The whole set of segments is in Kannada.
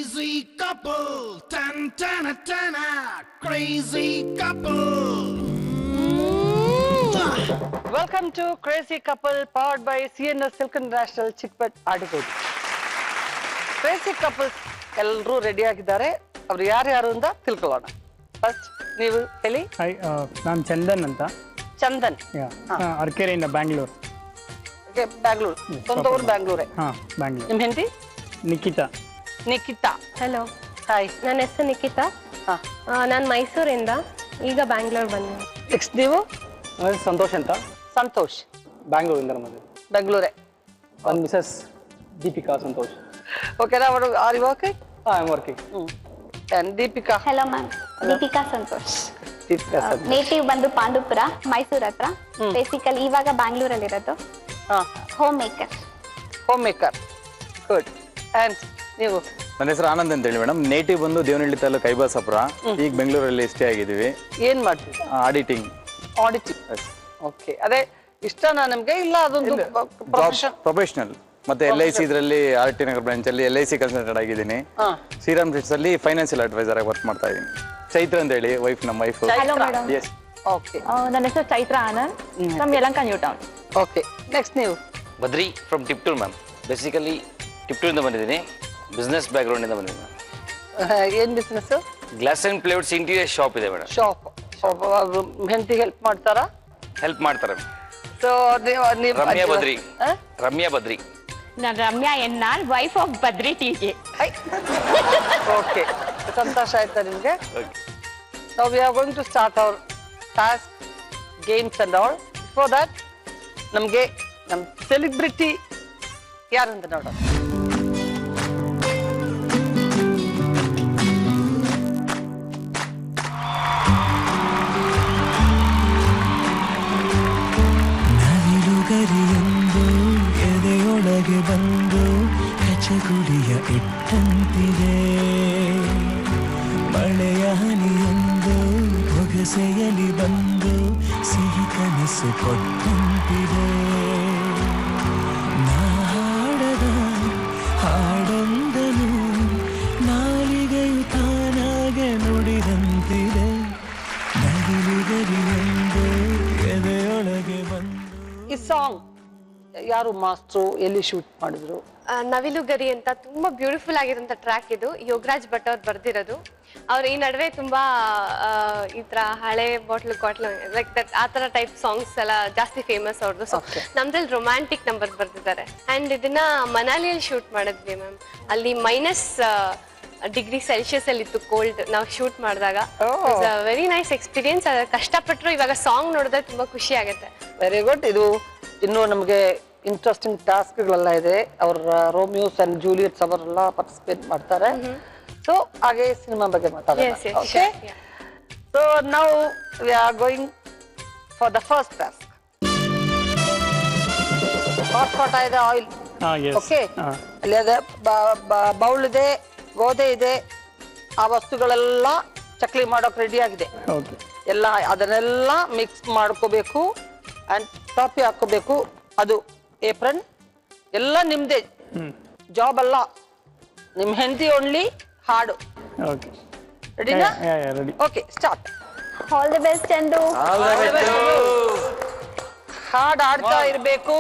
Crazy couple, tan tan tan, crazy couple. Welcome to crazy couple powered by CNS Silk International Chickpet Adugodi. Crazy couples ಎಲ್ಲರೂ ರೆಡಿ ಆಗಿದ್ದಾರೆ. ಅವ್ರು ಯಾರ್ಯಾರು ಅಂತ ತಿಳ್ಕೊಳ್ಳೋಣ. ಫಸ್ಟ್ ನೀವು ಹೇಳಿ. ಹಾಯ್, ನಾನು ಚಂದನ್ ಅಂತ. ಚಂದನ್ ಅರ್ಕೆರೆಯಿಂದ ಬ್ಯಾಂಗ್ಳೂರ್. ಬ್ಯಾಂಗ್ಳೂರ್ ಸ್ವಂತ ಊರು ಬ್ಯಾಂಗ್ಳೂರೇ. ಬ್ಯಾಂಗ್ಳೂರ್. ನಿಮ್ಮ ಹೆಂಡತಿ ನಿಖಿತಾ. ನಿಖಿತಾ. Hello, hi. ನನ್ನ ಹೆಸರು ನಿಖಿತಾ. ನಾನು ಮೈಸೂರಿಂದ, ಈಗ ಬ್ಯಾಂಗ್ಳೂರ್ ಬಂದೆ. ನೆಕ್ಸ್ಟ್ ನೀವು? ಸಂತೋಷ್ ಅಂತ. ಸಂತೋಷ್ ಬ್ಯಾಂಗ್ಳೂರಿಂದ ಬಂದೆ. ಬೆಂಗಳೂರೇ. ಒಂದು Mrs Deepika Santosh. Okay, are you working? I am working. And Deepika. Hello ma'am, Deepika Santosh. Deepika Santosh. Native ಬಂದು ಪಾಂಡುಪುರ, ಮೈಸೂರ್ ಹತ್ರ. ಬೇಸಿಕಲಿ ಇವಾಗ ಬ್ಯಾಂಗ್ಳೂರಲ್ಲಿ ಇರೋದು. Home maker. Home maker, good. And ನೀವು? ನನ್ನ ಹೆಸರು ಆನಂದ್ ಅಂತ ಹೇಳಿ ಮೇಡಮ್. ನೇಟಿವ್ ಬಂದು ದೇವನಹಳ್ಳಿ ತಾಲೂಕು ಕೈಬಾಸಾಪುರ. ಈಗ ಬೆಂಗಳೂರಲ್ಲಿ ಸ್ಟೇ ಆಗಿದ್ದೀವಿ. ಏನ್ ಮಾಡ್ತೀವಿ? ಆಡಿಟಿಂಗ್. ಆಡಿಟಿಂಗ್. ಓಕೆ, ಅದೇ ಇಷ್ಟನಾ ನಿಮ್ಗೆ? ಇಲ್ಲ ಅದೊಂದು ಪ್ರೊಫೆಷನಲ್. ಮತ್ತೆ LIC ಇದರಲ್ಲಿ RT ನಗರ್ ಬ್ರಾಂಚ್ ಅಲ್ಲಿ LIC ಕನ್ಸಲ್ಟೆಂಟ್ ಆಗಿದ್ದೀನಿ. ಶ್ರೀರಾಮ್ ಟ್ರೇಡ್ಸ್ ಅಲ್ಲಿ ಫೈನಾನ್ಷಿಯಲ್ ಅಡ್ವೈಸರ್ ಆಗಿ ವರ್ಕ್ ಮಾಡ್ತಾ ಇದ್ದೀನಿ. ಚೈತ್ರ ಅಂತ ಹೇಳಿ ವೈಫ್, ನಮ್ಮ wife. Hello madam. Yes. Okay, ನನ್ನ ಹೆಸರು Chaitra Anand, from Yelahanka new town. Okay, next ನೀವು? Badri from Tiptur ma'am. Basically ಟಿಪ್ಟೂರಿಂದ ಬಂದಿದ್ದೀನಿ. ಬಿಸ್ನೆಸ್ ಬ್ಯಾಕ್ಗ್ರೌಂಡಿಂದ ಬಂದಿದ್ದೀನಿ. ಏನ್ business? Glass and plates interior shop ಇದೆ ಮೇಡಮ್. ಶಾಪ್. ಹೆಂಡತಿ ಹೆಲ್ಪ್ ಮಾಡ್ತಾರಾ? ಹೆಲ್ಪ್ ಮಾಡ್ತಾರೆ. ಸೊ ನೀವು ರಮ್ಯಾ ಬದ್ರಿ. ರಮ್ಯಾ ಬದ್ರಿ. ನಾನು Ramya NR, wife of Badri TK. Okay, ಸಂತೋಷ ಆಯ್ತಾ ನಿಮ್ಗೆ? Now we are going to start our task, games and all. For that, ನಮ್ಗೆ ನಮ್ಮ ಸೆಲೆಬ್ರಿಟಿ ಯಾರಂತ ನೋಡೋಣ. ನವಿಲುಗರಿಯೊಂದು ಎದೆಯೊಳಗೆ ಬಂದು ಕಚಗುಡಿಯ ಇಟ್ಟಂತಿದೆ. ಮಳೆಯ ಹನಿಯೊಂದು ಹೊಗಸೆಯಲಿ ಬಂದು ಸಿಹಿ ಕನಸು ಕೊಟ್ಟಂತಿದೆ. ನಾ ಹಾಡದ ಹಾಡೊಂದನು ನಾಲಿಗೆಯು ತಾನಾಗೆ ನುಡಿದಂತಿದೆ. ನವಿಲುಗರಿಯೊಂದು ಎದೆಯೊಳಗೆ ಬಂದು. ಈ ಸಾಂಗ್ ಯಾರು ಮಾಸ್ಟ್ರು, ಎಲ್ಲಿ ಶೂಟ್ ಮಾಡಿದ್ರು? ನವಿಲುಗರಿ ಅಂತ ತುಂಬಾ ಬ್ಯೂಟಿಫುಲ್ ಆಗಿರೋಂಥ ಟ್ರ್ಯಾಕ್ ಇದು. ಯೋಗರಾಜ್ ಭಟ್ ಅವ್ರು ಬರ್ದಿರೋದು. ಅವ್ರು ಈ ನಡುವೆ ತುಂಬಾ ಈ ತರ ಹಳೆ ಬಾಟ್ಲು ಲೈಕ್ ದಟ್ ಆ ತರ ಟೈಪ್ ಸಾಂಗ್ಸ್ ಎಲ್ಲ ಜಾಸ್ತಿ ಫೇಮಸ್ ಅವ್ರದ್ದು. ಸೊ ನಮ್ದ್ರಲ್ಲಿ ರೊಮ್ಯಾಂಟಿಕ್ ನಂಬರ್ ಬರ್ದಿದ್ದಾರೆ. ಅಂಡ್ ಇದನ್ನ ಮನಾಲಿಯಲ್ಲಿ ಶೂಟ್ ಮಾಡಿದ್ವಿ ಮ್ಯಾಮ್. ಅಲ್ಲಿ -°C ಅಲ್ಲಿ ಇತ್ತು ಕೋಲ್ಡ್ ನಾವು ಶೂಟ್ ಮಾಡಿದಾಗ. Very nice experience. ಕಷ್ಟಪಟ್ಟರು ಇವಾಗ ಸಾಂಗ್ ನೋಡಿದ್ರೆ ತುಂಬಾ ಖುಷಿ ಆಗುತ್ತೆ. Very good. ಇದು ಇನ್ನೂ ನಮಗೆ ಇಂಟ್ರೆಸ್ಟಿಂಗ್ ಟಾಸ್ಕ್ಗಳೆಲ್ಲ ಇದೆ. ಅವ್ರ ರೋಮಿಯೋಸ್ ಅಂಡ್ ಜೂಲಿಯಟ್ಸ್ ಅವರೆಲ್ಲ ಪಾರ್ಟಿಸಿಪೇಟ್ ಮಾಡ್ತಾರೆ. ಸೊ ಹಾಗೆ ಸಿನಿಮಾ ಬಗ್ಗೆ ಮಾತಾಡೋಣ. Okay, so now we are going for the first task. Hot ಇದೆ ಆಯಿಲ್. ಓಕೆ, ಅಲ್ಲಿ ಅದೇ ಬೌಲ್ ಇದೆ, ಗೋಧಿ ಇದೆ, ಆ ವಸ್ತುಗಳೆಲ್ಲ ಚಕ್ಲಿ ಮಾಡೋಕೆ ರೆಡಿ ಆಗಿದೆ. ಎಲ್ಲ ಅದನ್ನೆಲ್ಲ ಮಿಕ್ಸ್ ಮಾಡ್ಕೋಬೇಕು ಅಂಡ್ ಟಾಪಿ ಹಾಕೋಬೇಕು. ಅದು ಏಪ್ರನ್ ಎಲ್ಲ ನಿಮ್ದೇ ಜಾಬ್ ಅಲ್ಲ, ನಿಮ್ ಹೆಂಡತಿ ಓನ್ಲಿ ಹಾಡು. ರೆಡಿನಾ? Okay, start. All the best Chandu. ಹಾಡು ಆಡ್ತಾ ಇರ್ಬೇಕು.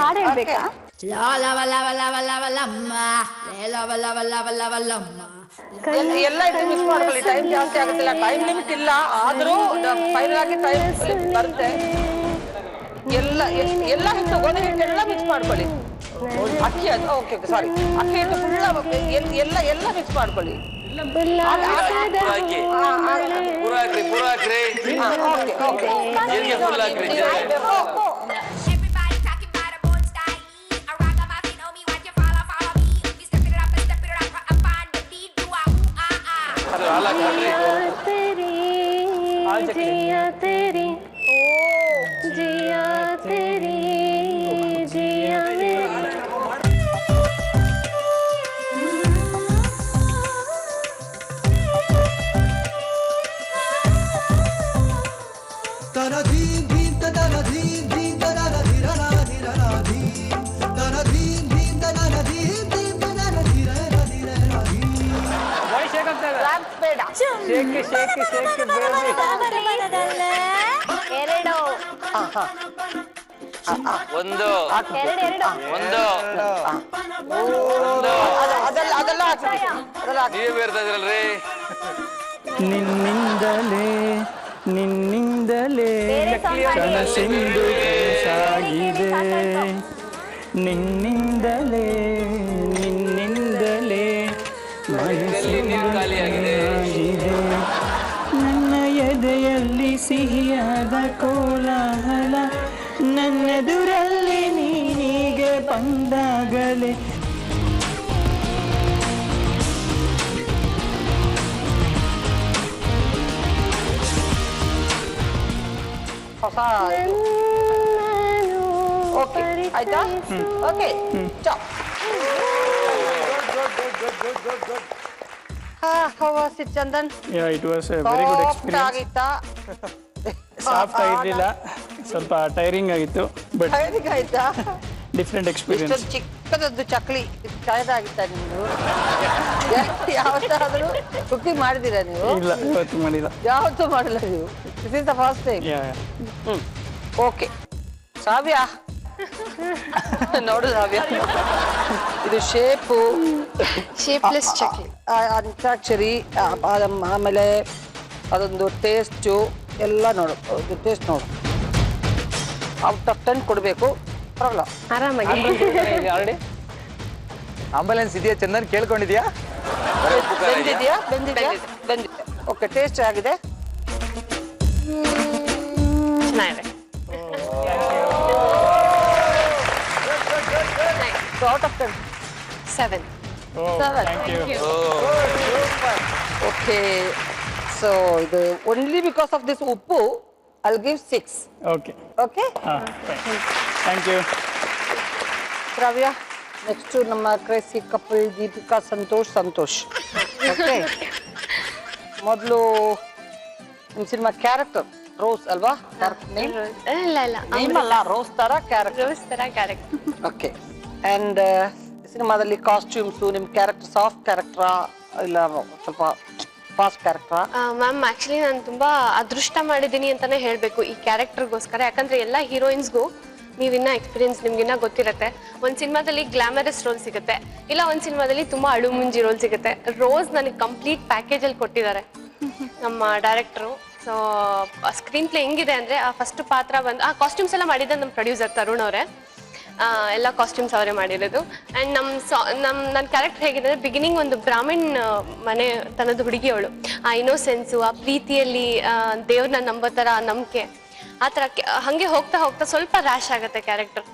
ಹಾಡು ಹೇಳ್ಬೇಕಾ? ಎಲ್ಲ ಮಿಕ್ಸ್ ಮಾಡ್ಕೊಳ್ಳಿ. ಟೈಮ್ ಜಾಸ್ತಿ ಆಗುತ್ತಿಲ್ಲ, ಟೈಮ್ ಲಿಮಿಟ್ ಇಲ್ಲ. ಆದ್ರೂ ಫೈನಲ್ ಆಗಿ ಟೈಮ್ ಬರುತ್ತೆ. ಎಲ್ಲ ಹಿಟ್ಟು, ಗೋಧಿ ಹಿಟ್ಟು ಎಲ್ಲ ಮಿಕ್ಸ್ ಮಾಡ್ಕೊಳ್ಳಿ. ಅಕ್ಕಿ, ಓಕೆ ಸಾರಿ, ಅಕ್ಕಿ ಹಿಟ್ಟು ಫುಲ್ ಎಲ್ಲ ಮಿಕ್ಸ್ ಮಾಡ್ಕೊಳ್ಳಿ. जिया तेरी जिया तेरी जिया तरा धीम धीम तरा धीम धीम तरा धीरा धीरा धीम तरा धीम धीम तरा धीम धीम तरा धीरा ಕ್ಲಾಪ್ಸ್ ಬೇಡ. Shaky shaky shaky baby. ಎರಡು ಒಂದು ಎರಡು ಒಂದು ಅದೆಲ್ಲ ಹಾಕ್ಬಿಡಿ. ಅದೆಲ್ಲ ಹಾಕಿ. ನೀವೇ ಬೇರ್ತಾ ಇದ್ರಲ್ರಿ. ನಿನ್ನಿಂದಲೇ ನಿನ್ನಿಂದಲೇ ಬೇರೆ song ಹಾಡಿ. ಕನಸಿಂದು ಸಾಗಿದೆ ನಿನ್ನಿಂದಲೇ ನಿನ್ನಿಂದಲೇ ನೀರು ಖಾಲಿಯಾಗಿದೆ. ನನ್ನ ಎದೆಯಲ್ಲಿ ಸಿಹಿಯಾದ ಕೋಲಾಹಲ ನನ್ನೆದುರಲ್ಲಿ ನೀನಿಗೆ ಬಂದಾಗಲೇ ಹೊಸ ಓಕೆ ಆಯ್ತಾ? Okay chop. How was it Chandan? It was A very good soft experience. ಆಗಿತ್ತಾ? ಸಾಫ್ಟ್ ಆಗಿರಲಿಲ್ಲ, ಸ್ವಲ್ಪ ಟೈರಿಂಗ್ ಆಗಿತ್ತು, ಬಟ್ ಟೈರಿಂಗ್ ಆಯ್ತಾ? Different experience. ಇಷ್ಟೊಂದು ಚಿಕ್ಕದದ್ದು ಚಕ್ಲಿ ಟೈರ್ಡ್ ಆಗಿತ್ತಾ ನಿಮ್ದು? ಯಾವತ್ತಾದ್ರೂ ಕುಕಿಂಗ್ ಮಾಡಿದ್ದೀರಾ ನೀವು? ಇಲ್ಲ, ಇವತ್ತು ಮಾಡಿಲ್ಲ. ಯಾವತ್ತೂ ಮಾಡಿಲ್ಲ ನೀವು. This is the first time. Okay Shravya ನೋಡು ಶ್ರಾವ್ಯ, ಇದು ಶೇಪು ಶೇಪ್ಲೆಸ್ ಚಕ್ಲಿ. ಅಂತ್ಯಾಕ್ಷರಿ, ಆಮೇಲೆ ಅದೊಂದು ಟೇಸ್ಟು ಎಲ್ಲ ನೋಡು. ಟೇಸ್ಟ್ ನೋಡು. ಔಟ್ ಆಫ್ 10 ಕೊಡಬೇಕು. ಪರವಾಗಿಲ್ಲ, ಆರಾಮಾಗಿ ಆಲ್ರೆಡಿ ಆಂಬುಲೆನ್ಸ್ ಇದೆಯಾ ಚಂದನ್, ಕೇಳ್ಕೊಂಡಿದ್ಯಾ? ಬೆಂದಿದ್ಯಾ? ಬೆಂದಿದ್ಯಾ? ಬೆಂದಿದೆ. ಓಕೆ, ಟೇಸ್ಟ್ ಆಗಿದೆ. ಚೆನ್ನಾಗಿದೆ. Out of 10 7. 7. ಓಕೆ, ಸೊ ಇದು ಓನ್ಲಿ ಬಿಕಾಸ್ ಆಫ್ ದಿಸ್ ಉಪ್ಪು I'll give 6. Okay okay, thank you. Shravya, next ನಮ್ಮ crazy couple Deepika Santosh. Okay, ಮೊದಲು ನಿಮ್ಮ ಸಿನಿಮಾ ಕ್ಯಾರೆಕ್ಟರ್ ರೋಸ್ ಅಲ್ವಾ? ನೇಮ್ ಇಲ್ಲ ಅಲ್ಲ, ರೋಸ್ ತರ ಕ್ಯಾರೆಕ್ಟರ್. ರೋಸ್ ತರ ಕ್ಯಾರೆಕ್ಟರ್. ಓಕೆ, ಆ್ಯಂಡ್ ಸಿನಿಮಾದಲ್ಲಿ ಕಾಸ್ಟ್ಯೂಮ್ಸು ನಿಮ್ಮ ಕ್ಯಾರೆಕ್ಟರ್ ಸಾಫ್ಟ್ ಕ್ಯಾರೆಕ್ಟ್ರಾ ಇಲ್ಲ ಸ್ವಲ್ಪ ಫಾಸ್ಟ್ ಕ್ಯಾರೆಕ್ಟ್ರಾ? ಮ್ಯಾಮ್ ಆಕ್ಚುಲಿ ನಾನು ತುಂಬಾ ಅದೃಷ್ಟ ಮಾಡಿದ್ದೀನಿ ಅಂತಾನೆ ಹೇಳ್ಬೇಕು ಈ ಕ್ಯಾರೆಕ್ಟರ್ಗೋಸ್ಕರ. ಯಾಕಂದ್ರೆ ಎಲ್ಲ ಹೀರೋಯಿನ್ಸ್ಗೂ ನೀವಿನ್ನ ಎಕ್ಸ್ಪೀರಿಯನ್ಸ್ ನಿಮ್ಗಿನ್ನ ಗೊತ್ತಿರುತ್ತೆ. ಒಂದು ಸಿನಿಮಾದಲ್ಲಿ ಗ್ಲಾಮರಸ್ ರೋಲ್ ಸಿಗುತ್ತೆ, ಇಲ್ಲ ಒಂದು ಸಿನಿಮಾದಲ್ಲಿ ತುಂಬಾ ಅಳುಮುಂಜಿ ರೋಲ್ ಸಿಗುತ್ತೆ. ರೋಸ್ ನನಗೆ ಕಂಪ್ಲೀಟ್ ಪ್ಯಾಕೇಜಲ್ಲಿ ಕೊಟ್ಟಿದ್ದಾರೆ ನಮ್ಮ ಡೈರೆಕ್ಟ್ರು. ಸೊ ಸ್ಕ್ರೀನ್ ಪ್ಲೇ ಹೆಂಗಿದೆ ಅಂದರೆ ಆ ಫಸ್ಟ್ ಪಾತ್ರ ಬಂದು ಆ ಕಾಸ್ಟ್ಯೂಮ್ಸ್ ಎಲ್ಲ ಮಾಡಿದ್ದೆ ನಮ್ಮ ಪ್ರೊಡ್ಯೂಸರ್ ತರುಣ್ ಅವರೇ. ಎಲ್ಲ ಕಾಸ್ಟ್ಯೂಮ್ಸ್ ಅವರೇ ಮಾಡಿರೋದು. ಆ್ಯಂಡ್ ನನ್ನ ಕ್ಯಾರೆಕ್ಟರ್ ಹೇಗಿದೆ ಅಂದರೆ ಬಿಗಿನಿಂಗ್ ಒಂದು ಬ್ರಾಹ್ಮಣ್ ಮನೆ ತನ್ನದು ಹುಡುಗಿಯವಳು, ಆ ಇನ್ನೋಸೆನ್ಸು, ಆ ಪ್ರೀತಿಯಲ್ಲಿ ದೇವ್ರನ್ನ ನಂಬೋ ಥರ ನಂಬಿಕೆ, ಆ ಥರ ಹಾಗೆ ಹೋಗ್ತಾ ಹೋಗ್ತಾ ಸ್ವಲ್ಪ ರ್ಯಾಶ್ ಆಗುತ್ತೆ ಕ್ಯಾರೆಕ್ಟರ್.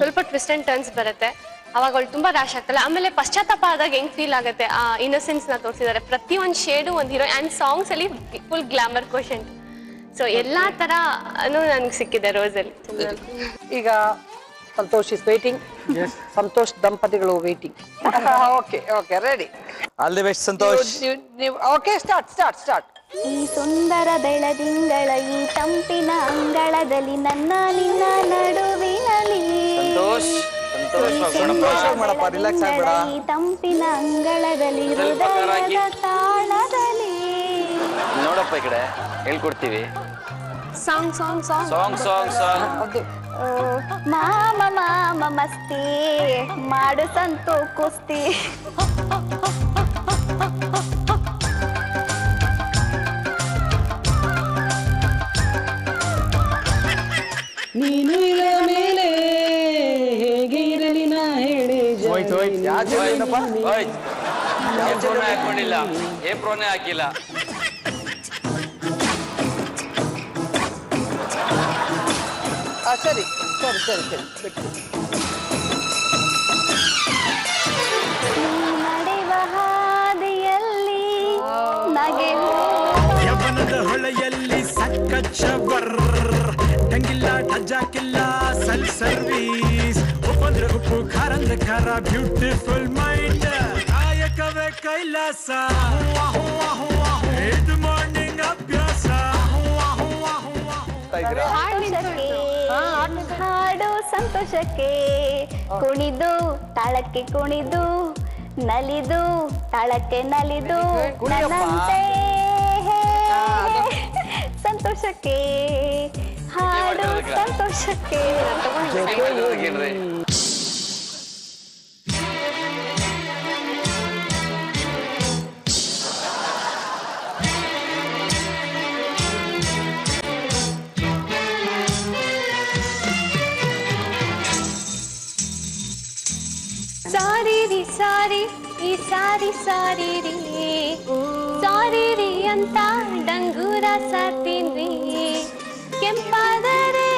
ಸ್ವಲ್ಪ ಟ್ವಿಸ್ಟ್ ಆ್ಯಂಡ್ ಟರ್ನ್ಸ್ ಬರುತ್ತೆ. ಅವಾಗ ಅವಳು ತುಂಬ ರ್ಯಾಶ್ ಆಗ್ತಲ್ಲ. ಆಮೇಲೆ ಪಶ್ಚಾತ್ತಾಪ ಆದಾಗ ಹೆಂಗೆ ಫೀಲ್ ಆಗುತ್ತೆ, ಆ ಇನ್ನೋಸೆನ್ಸ್ನ ತೋರಿಸಿದ್ದಾರೆ. ಪ್ರತಿಯೊಂದು ಶೇಡು ಒಂದು ಹೀರೋ. ಆ್ಯಂಡ್ ಸಾಂಗ್ಸಲ್ಲಿ ಫುಲ್ ಗ್ಲಾಮರ್ ಕ್ವಶನ್. ಸೊ ಎಲ್ಲ ಥರನೂ ನನಗೆ ಸಿಕ್ಕಿದೆ ರೋಸಲ್ಲಿ. ಈಗ ಸಂತೋಷ್ ಇಸ್ ವೇಟಿಂಗ್. ಸಂತೋಷ್ ದಂಪತಿಗಳು waiting. Okay okay, ready. All the best Santosh. ನೀವು ಓಕೆ, ಸ್ಟಾರ್ಟ್. ಈ ಸುಂದರ ಬೆಳದಿಂಗಳ ಈ ತಂಪಿನ ಅಂಗಳದಲ್ಲಿ ನನ್ನ ನಿನ್ನ ನಡುವಿನಲ್ಲಿ ಮಾಡಪ್ಪ, ರಿಲ್ಯಾಕ್ಸ್ ಆಗ್ಬೇಡ. ಈ ತಂಪಿನ ಅಂಗಳದಲ್ಲಿ ಹೃದಯದ ತಾಳದಲ್ಲಿ ನೋಡಪ್ಪ ಈ ಕಡೆ ಹೇಳ್ಕೊಡ್ತೀವಿ. ಸಾಂಗ್ ಅದು ಮಾಮ ಮಾಮ ಮಸ್ತಿ ಮಾಡು ಸಂತು ಕುಸ್ತಿ. ನೀನು ಇರ ಮೇಲೆ ಹೇಗೆ ಇರಲಿ ನಾ ಹೇಳಿ. ಹೋಯ್ತು ಯಾಕೆ ಏಪ್ರೋನೇ ಹಾಕೊಂಡಿಲ್ಲ, ಏಪ್ರೋನೇ ಹಾಕಿಲ್ಲ. ಸರಿ. ನಡೆವ ಹಾದಿಯಲ್ಲಿ ನಗೆ ಯವನದ ಹೊಳೆಯಲ್ಲಿ ಸಕ್ಕಚ್ಚಬರ್ ಟಂಗಿಲ್ಲ ಟಜಾಕಿಲ್ಲ ಸಲ್ ಸರ್ವೀಸ್ ಉಪ್ಪಂದ್ರೆ ಉಪ್ಪು ಖಾರಂದ್ರೆ ಖಾರ ಬ್ಯೂಟಿಫುಲ್ ಮೈಂಡ್ ಕಾಯಕವೇ ಕೈಲಾಸ ಇದು ಮಾರ್ನಿಂಗ್ ಅಭ್ಯಾಸ. ಹಾಡು ಸಂತೋಷಕ್ಕೆ ಕುಣಿದು ತಾಳಕ್ಕೆ ಕುಣಿದು ನಲಿದು ತಾಳಕ್ಕೆ ನಲಿದು ನನ್ನಂತೆ ಸಂತೋಷಕ್ಕೆ ಹಾಡು ಸಂತೋಷಕ್ಕೆ ಸಾರಿ ರೀ ಸಾರಿ ಈ ಸಾರಿ ಸಾರಿ ರೀ ಸಾರಿ ರೀ ಅಂತ ಡಂಗೂರ ಸಾತೀನ್ರಿ ಕೆಂಪಾದರೆ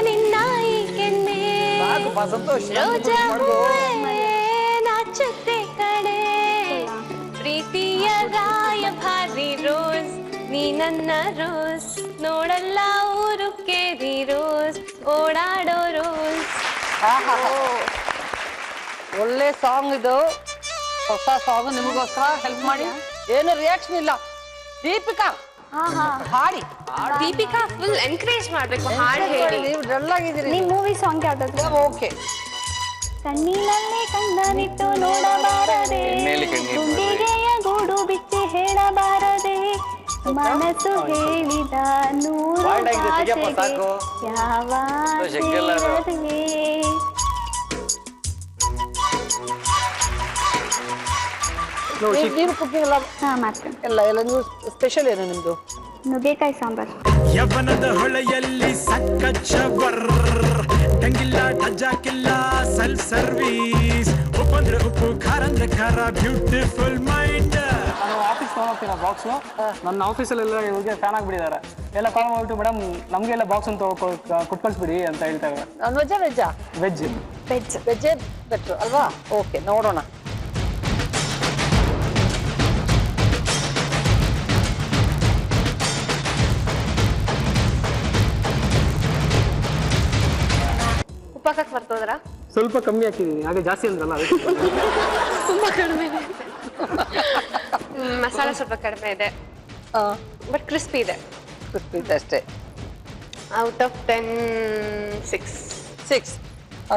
ನಿನ್ನ ಈ ಕೆನ್ನೆ ರೋಜಾ ಹೂವೇ ನಾಚುತ್ತೆ ಕಡೆ ಪ್ರೀತಿಯ ರಾಯಭಾರಿ ರೋಸ್ ನೀ ನನ್ನ ರೋಸ್ ನೋಡಲ್ಲ ಊರು ಕೇರಿ ರೋಸ್ ಓಡಾಡೋ ರೋಸ್. ಒಳ್ಳೆ ಸಾಂಗ್ ಇದು, ಹೊಸ ಸಾಂಗ್ ನಿಮಗೋಸ್ಕರ ಹೆಲ್ಪ್ ಮಾಡಿ. ಏನು ರಿಯಾಕ್ಷನ್ ಇಲ್ಲ. ದೀಪಿಕಾ ಹಾಡಿ. ದೀಪಿಕಾ ಫುಲ್ ಎನ್ಕರೇಜ್ ಮಾಡ್ಬೇಕು, ಹಾಡು ಹೇಳಿ. ನೀವು ಡಲ್ ಆಗಿದ್ದೀರಿ. ನಿಮ್ ಮೂವಿ ಸಾಂಗ್ ಯಾವ್ದಾದ್ರು? ಓಕೆ. ಕಣ್ಣಿನಲ್ಲೇ ಕಣ್ಣನಿಟ್ಟು ನೋಡಬಾರದೆ, ಗುಂಡಿಗೆಯ ಗೂಡು ಬಿಚ್ಚಿ ಹೇಳಬಾರದೆ, ಮನಸ್ಸು ಹೇಳಿದ ನೂರು ಭಾಷೆಗೆ ಯಾವ ಆಸೆಯಿರದೆ. ನೀವು ಕುಕಿಂಗ್ ಎಲ್ಲ ಮಾಡ್ತೇನೆ. ಎಲ್ಲ ನೀವು ಸ್ಪೆಷಲ್ ಏನು ನಿಮ್ದು? ನುಗ್ಗೆಕಾಯಿ ಸಾಂಬಾರ್. ಯವನದ ಹೊಳೆಯಲ್ಲಿ ಸಕ್ಕಚ್ಚವರ್ ಟಂಗಿಲ್ಲ ಟಜಾಕಿಲ್ಲ ಸೆಲ್ಫ್ ಸರ್ವೀಸ್ ಉಪ್ಪಂದ್ರೆ ಉಪ್ಪು ಖಾರ ಅಂದ್ರೆ ಖಾರ ಬ್ಯೂಟಿಫುಲ್ ಮೈಂಡ್. ನಾನು ಆಫೀಸ್ ತೊಗೊಂಡೋಗ್ತೀನಿ ಬಾಕ್ಸು. ನನ್ನ ಆಫೀಸಲ್ಲೆಲ್ಲ ಇವ್ರಿಗೆ ಫ್ಯಾನ್ ಆಗಿಬಿಟ್ಟಿದ್ದಾರೆ. ಎಲ್ಲ ಕಾಲ್ ಮಾಡ್ಬಿಟ್ಟು ಮೇಡಮ್ ನಮಗೆಲ್ಲ ಬಾಕ್ಸ್ ಅಂತ ಕೊಟ್ಟು ಕಳಿಸ್ಬಿಡಿ ಅಂತ ಹೇಳ್ತಾರೆ. ನಾನ್ ವೆಜ್ಜಾ ವೆಜ್ಜಾ? Veg veg. ವೆಜ್ಜೇ ಬೆಟ್ರು ಅಲ್ವಾ? ಓಕೆ, ನೋಡೋಣ. ಉಪ್ಪಾಕಕ್ಕೆ ಬರ್ತೋದ್ರ? ಸ್ವಲ್ಪ ಕಮ್ಮಿ ಹಾಕಿದ್ದೀನಿ, ಹಾಗೆ ಜಾಸ್ತಿ ಅಂದ್ರಲ್ಲ ತುಂಬಾ ಕಡಿಮೆ. ಮಸಾಲೆ ಸ್ವಲ್ಪ ಕಡಿಮೆ ಇದೆ, ಬಟ್ ಕ್ರಿಸ್ಪಿ ಇದೆ. ಕ್ರಿಸ್ಪಿ ಇದೆ ಅಷ್ಟೇ. Out of 10 6.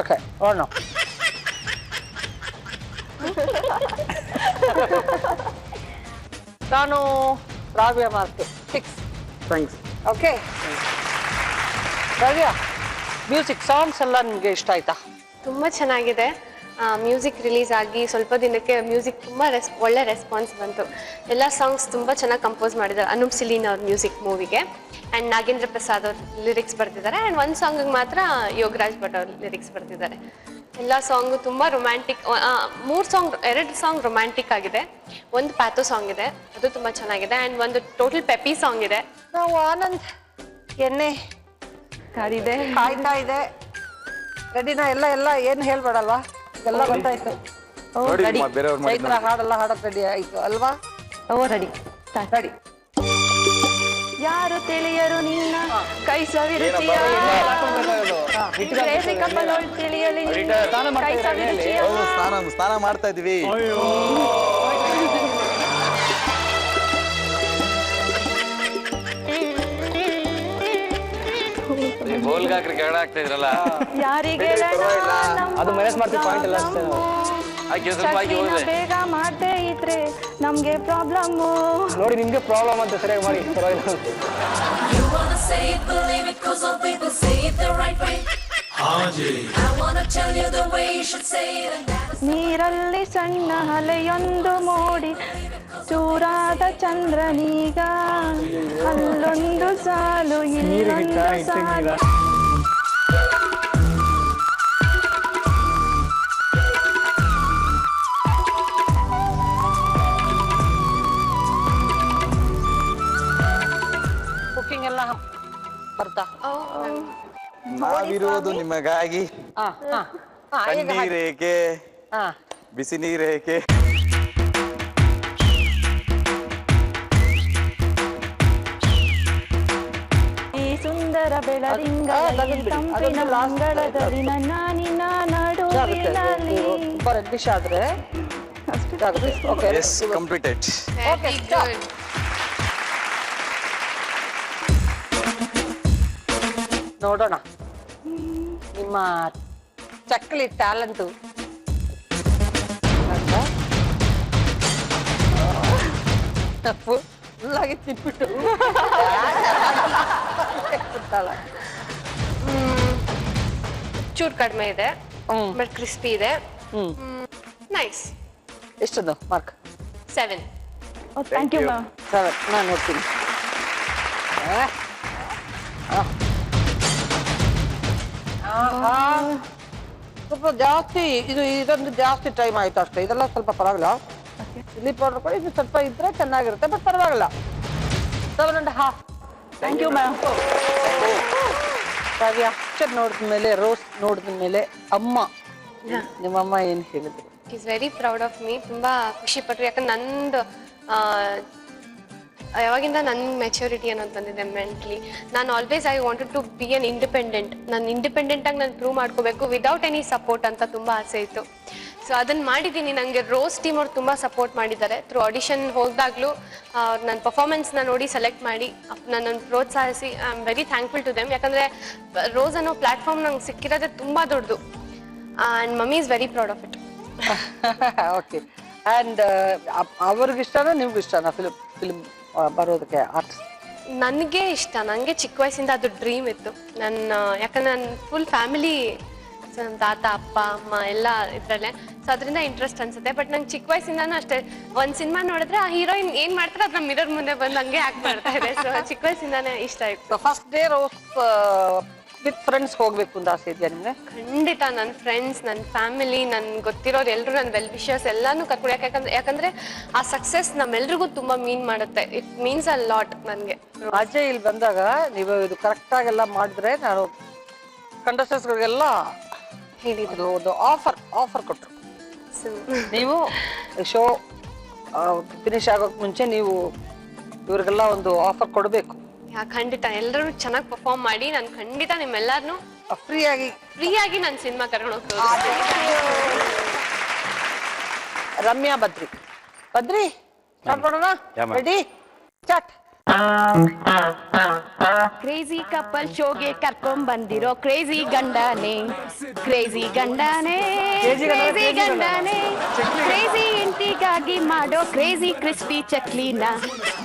ಓಕೆ, ನೋಡೋಣ. ನಾನು Ravya mark 6. Thanks. Okay Ravya, music songs ಎಲ್ಲ ನಿಮಗೆ ಇಷ್ಟ ಆಯ್ತಾ? ತುಂಬ ಚೆನ್ನಾಗಿದೆ. ಮ್ಯೂಸಿಕ್ ರಿಲೀಸ್ ಆಗಿ ಸ್ವಲ್ಪ ದಿನಕ್ಕೆ ಮ್ಯೂಸಿಕ್ ತುಂಬ ಒಳ್ಳೆ ರೆಸ್ಪಾನ್ಸ್ ಬಂತು. ಎಲ್ಲ ಸಾಂಗ್ಸ್ ತುಂಬ ಚೆನ್ನಾಗಿ ಕಂಪೋಸ್ ಮಾಡಿದ್ದಾರೆ. ಅನೂಪ್ ಸಿಲೀನ್ ಅವ್ರ ಮ್ಯೂಸಿಕ್ ಮೂವಿಗೆ, ಆ್ಯಂಡ್ ನಾಗೇಂದ್ರ ಪ್ರಸಾದ್ ಅವ್ರ ಲಿರಿಕ್ಸ್ ಬರ್ತಿದ್ದಾರೆ, ಆ್ಯಂಡ್ ಒಂದು ಸಾಂಗಿಗೆ ಮಾತ್ರ ಯೋಗರಾಜ್ ಭಟ್ ಅವ್ರ ಲಿರಿಕ್ಸ್ ಬರ್ತಿದ್ದಾರೆ. ಎಲ್ಲ ಸಾಂಗು ತುಂಬ ರೊಮ್ಯಾಂಟಿಕ್. 2 ಸಾಂಗ್ ರೊಮ್ಯಾಂಟಿಕ್ ಆಗಿದೆ, ಒಂದು ಪ್ಯಾಥೋ ಸಾಂಗ್ ಇದೆ, ಅದು ತುಂಬ ಚೆನ್ನಾಗಿದೆ, ಆ್ಯಂಡ್ ಒಂದು ಟೋಟಲ್ ಪೆಪಿ ಸಾಂಗ್ ಇದೆ. ನಾವು ಆನಂದ್ ಎಣ್ಣೆ ಕಾಯ್ತಾ ಇದೆ. ರೆಡಿನಾ? ಎಲ್ಲ ಏನು ಹೇಳ್ಬೇಡಲ್ವಾ? ಎಲ್ಲ ಗೊತ್ತಾಯ್ತು. ರೆಡಿ. ಚೈತ್ರ ಹಾಡೆಲ್ಲ ಹಾಡಕ್ ರೆಡಿ ಆಯ್ತು ಅಲ್ವಾ? ರೆಡಿ. ಯಾರು ತಿಳಿಯರು ನಿನ್ನ ಕೈ ಸವಿರುಚಿಯ ಕ್ರೇಜಿ ಕಪಲ್ ತಿಳಿಯಲಿ ಕೈ ಸವಿರುಚಿಯ. ಸ್ನಾನ ಮಾಡ್ತಾ ಇದ್ವಿ. ಗೋಲ್ಗೆ ಹಾಕ್ರಿ ಕೆರಡ ಆಗ್ತಾ ಇದ್ರಲ್ಲ. ಯಾರಿಗೆ ಅದು ಮೈನಸ್ ಮಾಡ್ತೀವಿ ಪಾಯಿಂಟ್ ಎಲ್ಲ ಅಷ್ಟೇ. ಹಾಕಿ ಸ್ವಲ್ಪ ಹಾಕಿ ಹೋಗಿದೆ. ಬೇಗ ಮಾಡದೇ ಇದ್ರೆ ನಮ್ಗೆ ಪ್ರಾಬ್ಲಮ್. ನೋಡಿ ನಿಮ್ಗೆ ಪ್ರಾಬ್ಲಮ್ ಅಂತ ಸರಿಯಾಗಿ ಮಾಡಿ, ಪರವಾಗಿಲ್ಲ. You wanna say it, believe it, 'cause all people say it the right way. I wanna tell you the way you should say it, and that is ನೀರಲ್ಲಿ ಸಣ್ಣ ಅಲೆಯೊಂದು ಮೂಡಿ ಚೂರಾದ ಚಂದ್ರನೀಗ ಅಲ್ಲೊಂದು ಸಾಲು ಇಲ್ಲೊಂದು ಸಾಲು. ಕುಕಿಂಗ್ ಎಲ್ಲ ಬರ್ತಾ? ನಾವಿರೋದು ನಿಮಗಾಗಿ, ಕಣ್ಣೀರೇಕೆ ಬಿಸಿ ನೀರೇಕೆ. ಈ ಸುಂದರ ಬೆಳದಿಂಗ ತಂಪಿನ ಮಂಗಳದಲ್ಲಿ ನನ್ನ ನಿನ್ನ ನಡುವಿನಲ್ಲಿ. ರೆಡ್ಡಿಶ್ ಆದ್ರೆ ಎಸ್, ಕಂಪ್ಲೀಟೆಡ್. Okay, stop. ನೋಡೋಣ ನಿಮ್ಮ ಚಕ್ಕಲಿ ಟ್ಯಾಲೆಂಟು. ಫುಲ್ಲಾಗಿ ತಿನ್ಬಿಟ್ಟು ಚೂರು ಕಡಿಮೆ ಇದೆ ಬಟ್ ಕ್ರಿಸ್ಪಿ ಇದೆ ನೈಸ್. ಎಷ್ಟದು ಮಾರ್ಕ್? 7. Thank you ma'am. 7. ನಾನು ನೋಡ್ತೀನಿ. ಸ್ವಲ್ಪ ಜಾಸ್ತಿ ಇದೊಂದು ಜಾಸ್ತಿ ಟೈಮ್ ಆಯ್ತು ಅಷ್ಟೇ. ಇದೆಲ್ಲ ಸ್ವಲ್ಪ ಪರವಾಗಿಲ್ಲ. ಚಿಲ್ಲಿ ಪೌಡರ್ ಕೂಡ ಇದು ಸ್ವಲ್ಪ ಇದ್ರೆ ಚೆನ್ನಾಗಿರುತ್ತೆ, ಬಟ್ ಪರವಾಗಿಲ್ಲ. 7.5. Thank you ma'am. Kavya picture ನೋಡಿದ ಮೇಲೆ, ರೋಸ್ ನೋಡಿದ ಮೇಲೆ ನಿಮ್ಮಮ್ಮ ಏನು ಹೇಳಿದ್ರು? Is very proud of me. ತುಂಬಾ ಖುಷಿ ಪಟ್ರು. ಯಾಕಂದ್ರೆ ನಂದು ಯಾವಾಗಿಂದ ನನ್ನ ಮೆಚುರಿಟಿ ಅನ್ನೋದು ಬಂದಿದೆ ಮೆಂಟ್ಲಿ. ನಾನು always I wanted to be an independent. ನಾನು ಇಂಡಿಪೆಂಡೆಂಟಾಗಿ ನಾನು ಪ್ರೂವ್ ಮಾಡ್ಕೋಬೇಕು ವಿದೌಟ್ ಎನಿ ಸಪೋರ್ಟ್ ಅಂತ ತುಂಬ ಆಸೆ ಇತ್ತು. ಸೊ ಅದನ್ನು ಮಾಡಿದ್ದೀನಿ. ನನಗೆ ರೋಸ್ ಟೀಮ್ ಅವ್ರು ತುಂಬ ಸಪೋರ್ಟ್ ಮಾಡಿದ್ದಾರೆ. ಥ್ರೂ ಆಡಿಷನ್ ಹೋದಾಗಲೂ ನನ್ನ ಪರ್ಫಾರ್ಮೆನ್ಸ್ನ ನೋಡಿ ಸೆಲೆಕ್ಟ್ ಮಾಡಿ ನನ್ನನ್ನು ಪ್ರೋತ್ಸಾಹಿಸಿ I am very thankful to them. ಯಾಕಂದರೆ ರೋಸ್ ಅನ್ನೋ ಪ್ಲ್ಯಾಟ್ಫಾರ್ಮ್ ನಂಗೆ ಸಿಕ್ಕಿರೋದೇ ತುಂಬ ದೊಡ್ಡದು. And mummy is very proud of it. Okay. And ಅವ್ರಿಗೆ ಇಷ್ಟನಾ ನಿಮ್ಗೆ ಇಷ್ಟನಾ ಫಿಲ್ಮ್ ಬರೋದಕ್ಕೆ? ಆರ್ಟ್ಸ್ ನನಗೆ ಇಷ್ಟ. ನನಗೆ ಚಿಕ್ಕ ವಯಸ್ಸಿಂದ ಅದು ಡ್ರೀಮ್ ಇತ್ತು. ಯಾಕಂದ್ರೆ ನನ್ನ ಫುಲ್ ಫ್ಯಾಮಿಲಿ, ನನ್ನ ತಾತ ಅಪ್ಪ ಅಮ್ಮ ಎಲ್ಲ ಇದರಲ್ಲೇ. ಸೊ ಅದರಿಂದ ಇಂಟ್ರೆಸ್ಟ್ ಅನ್ಸುತ್ತೆ. ಬಟ್ ನಂಗೆ ಚಿಕ್ಕ ವಯಸ್ಸಿಂದಾನು ಅಷ್ಟೇ, ಒಂದು ಸಿನಿಮಾ ನೋಡಿದ್ರೆ ಆ ಹೀರೋಯಿನ್ ಏನು ಮಾಡ್ತಾರೆ ಅದನ್ನ ಮಿರರ್ ಮುಂದೆ ಬಂದು ಹಂಗೆ ಆ್ಯಕ್ಟ್ ಮಾಡ್ತಾ ಇದೆ. ಸೊ ಚಿಕ್ಕ ವಯಸ್ಸಿಂದಾನೇ ಇಷ್ಟ ಆಯಿತು. First day rose with friends ಹೋಗ್ಬೇಕು ಅಂತ ಆಸೆ ಇದೆಯಾ ನಿಮಗೆ? ಖಂಡಿತ. ನನ್ನ ಫ್ರೆಂಡ್ಸ್, ನನ್ನ ಫ್ಯಾಮಿಲಿ, ನನ್ಗೆ ಗೊತ್ತಿರೋರು ಎಲ್ಲರೂ, ನನ್ನ ವೆಲ್ ವಿಷರ್ಸ್ ಎಲ್ಲಾನು ಕರ್ಕೊಂಡು. ಯಾಕಂದ್ರೆ ಆ ಸಕ್ಸಸ್ ನಮ್ಮೆಲ್ರಿಗೂ ತುಂಬ ಮೀನ್ ಮಾಡುತ್ತೆ. ಇಟ್ ಮೀನ್ಸ್ ಅ ಲಾಟ್ ನನಗೆ. ಅಜಯ್ ಇಲ್ಲಿ ಬಂದಾಗ ನೀವು ಇದು ಕರೆಕ್ಟಾಗೆಲ್ಲ ಮಾಡಿದ್ರೆ ನಾನು ಕಂಡಸ್ಟೆಂಟ್ಸ್ಗಳಿಗೆಲ್ಲ ಹೇಳಿದ್ರು ಒಂದು ಆಫರ್ ಕೊಟ್ಟರು. ನೀವು ಶೋ ಫಿನಿಶ್ ಆಗೋಕ್ಕೆ ಮುಂಚೆ ನೀವು ಇವ್ರಿಗೆಲ್ಲ ಒಂದು ಆಫರ್ ಕೊಡಬೇಕು. ಖಂಡಿತ ಎಲ್ಲರೂ ಚೆನ್ನಾಗಿ ಪರ್ಫಾರ್ಮ್ ಮಾಡಿ ನಾನು ಖಂಡಿತ ನಿಮ್ಮೆಲ್ಲರನ್ನು ಫ್ರೀಯಾಗಿ ನನ್ನ ಸಿನಿಮಾ ಕರ್ಕೊಂಡು ಹೋಗ್ತೀನಿ. ರಮ್ಯಾ ಬದ್ರಿ ಸ್ಟಾರ್ಟ್ ಮಾಡೋಣ. Ready start. ಕ್ರೇಜಿ ಕಪಲ್ ಶೋಗೆ ಕರ್ಕೊಂಡ್ ಬಂದಿರೋ ಕ್ರೇಜಿ ಗಂಡನೇ, ಕ್ರೇಜಿ ಗಂಡನೇ, ಕ್ರೇಜಿ ಗಂಡನೇ, ಕ್ರೇಜಿ ಇಂಟಿಗಾಗಿ ಮಾಡೋ ಕ್ರೇಜಿ ಕ್ರಿಸ್ಪಿ ಚಕ್ಲಿನ,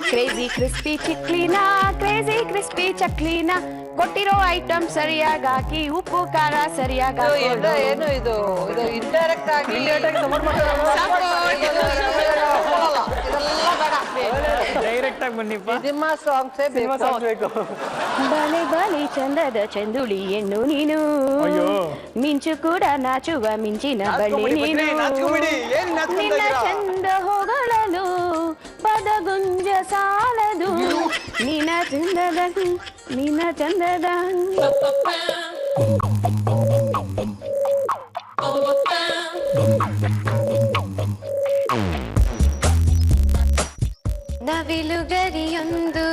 ಕ್ರೇಜಿ ಕ್ರಿಸ್ಪಿ ಚಕ್ಲಿನ, ಕ್ರೇಜಿ ಕ್ರಿಸ್ಪಿ ಚಕ್ಲಿನ, ಕೊಟ್ಟಿರೋ ಐಟಮ್ ಸರಿಯಾಗಿ ಹಾಕಿ ಉಪ್ಪು ಖಾರ ಸರಿಯಾಗಿ ಏನು ಇದು ಇಂಡೈರೆಕ್ಟ್ ಆಗಿ ಡೈರೆಕ್ಟ್ ಆಗಿ ಬನ್ನಿ. ಸಿನಿಮಾ ಸಾಂಗ್ಸೇ ಬೇಕು. ಬಲೆ ಬಲಿ ಚಂದದ ಚಂದುಳಿ ಹೆಣ್ಣು ನೀನು, ಮಿಂಚು ಕೂಡ ನಾಚುವ ಮಿಂಚಿನ ಬಳ್ಳಿ ನೀನು, ನಿನ್ನ ಚಂದ ಹೊಗಳಲು ಪದಗುಂಜ ಸಾಲದು, ನಿನ್ನ ಚಂದದ ನವಿಲುಗರಿಯೊಂದು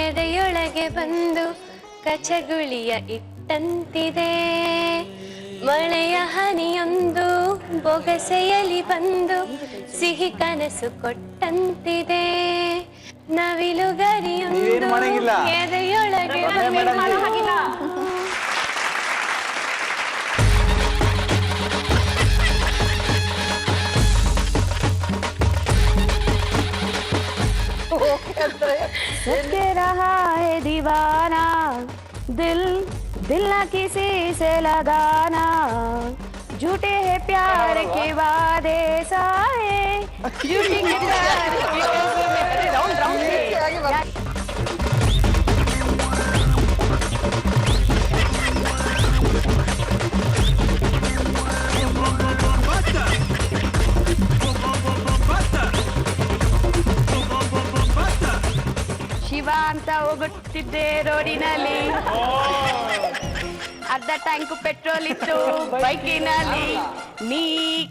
ಎದೆಯೊಳಗೆ ಬಂದು ಕಚಗುಳಿಯ ಇಟ್ಟಂತಿದೆ, ಮಳೆಯ ಹನಿಯೊಂದು ಬೊಗಸೆಯಲಿ ಬಂದು ಸಿಹಿ ಕನಸು ಕೊಟ್ಟಂತಿದೆ, ನವಿಲುಗರಿಯೊಂದು ಎದೆಯೊಳಗೆ के रहा है दीवाना, दिल दिल ना किसी से लगाना, झूठे है प्यार के वादे साए, झूठी के प्यार के राउंड ಶಿವ ಅಂತ ಹೋಗುತ್ತಿದ್ದೆ ರೋಡಿನಲ್ಲಿ, ಅರ್ಧ ಟ್ಯಾಂಕು ಪೆಟ್ರೋಲ್ ಇತ್ತು ಬೈಕಿನಲ್ಲಿ, ನೀ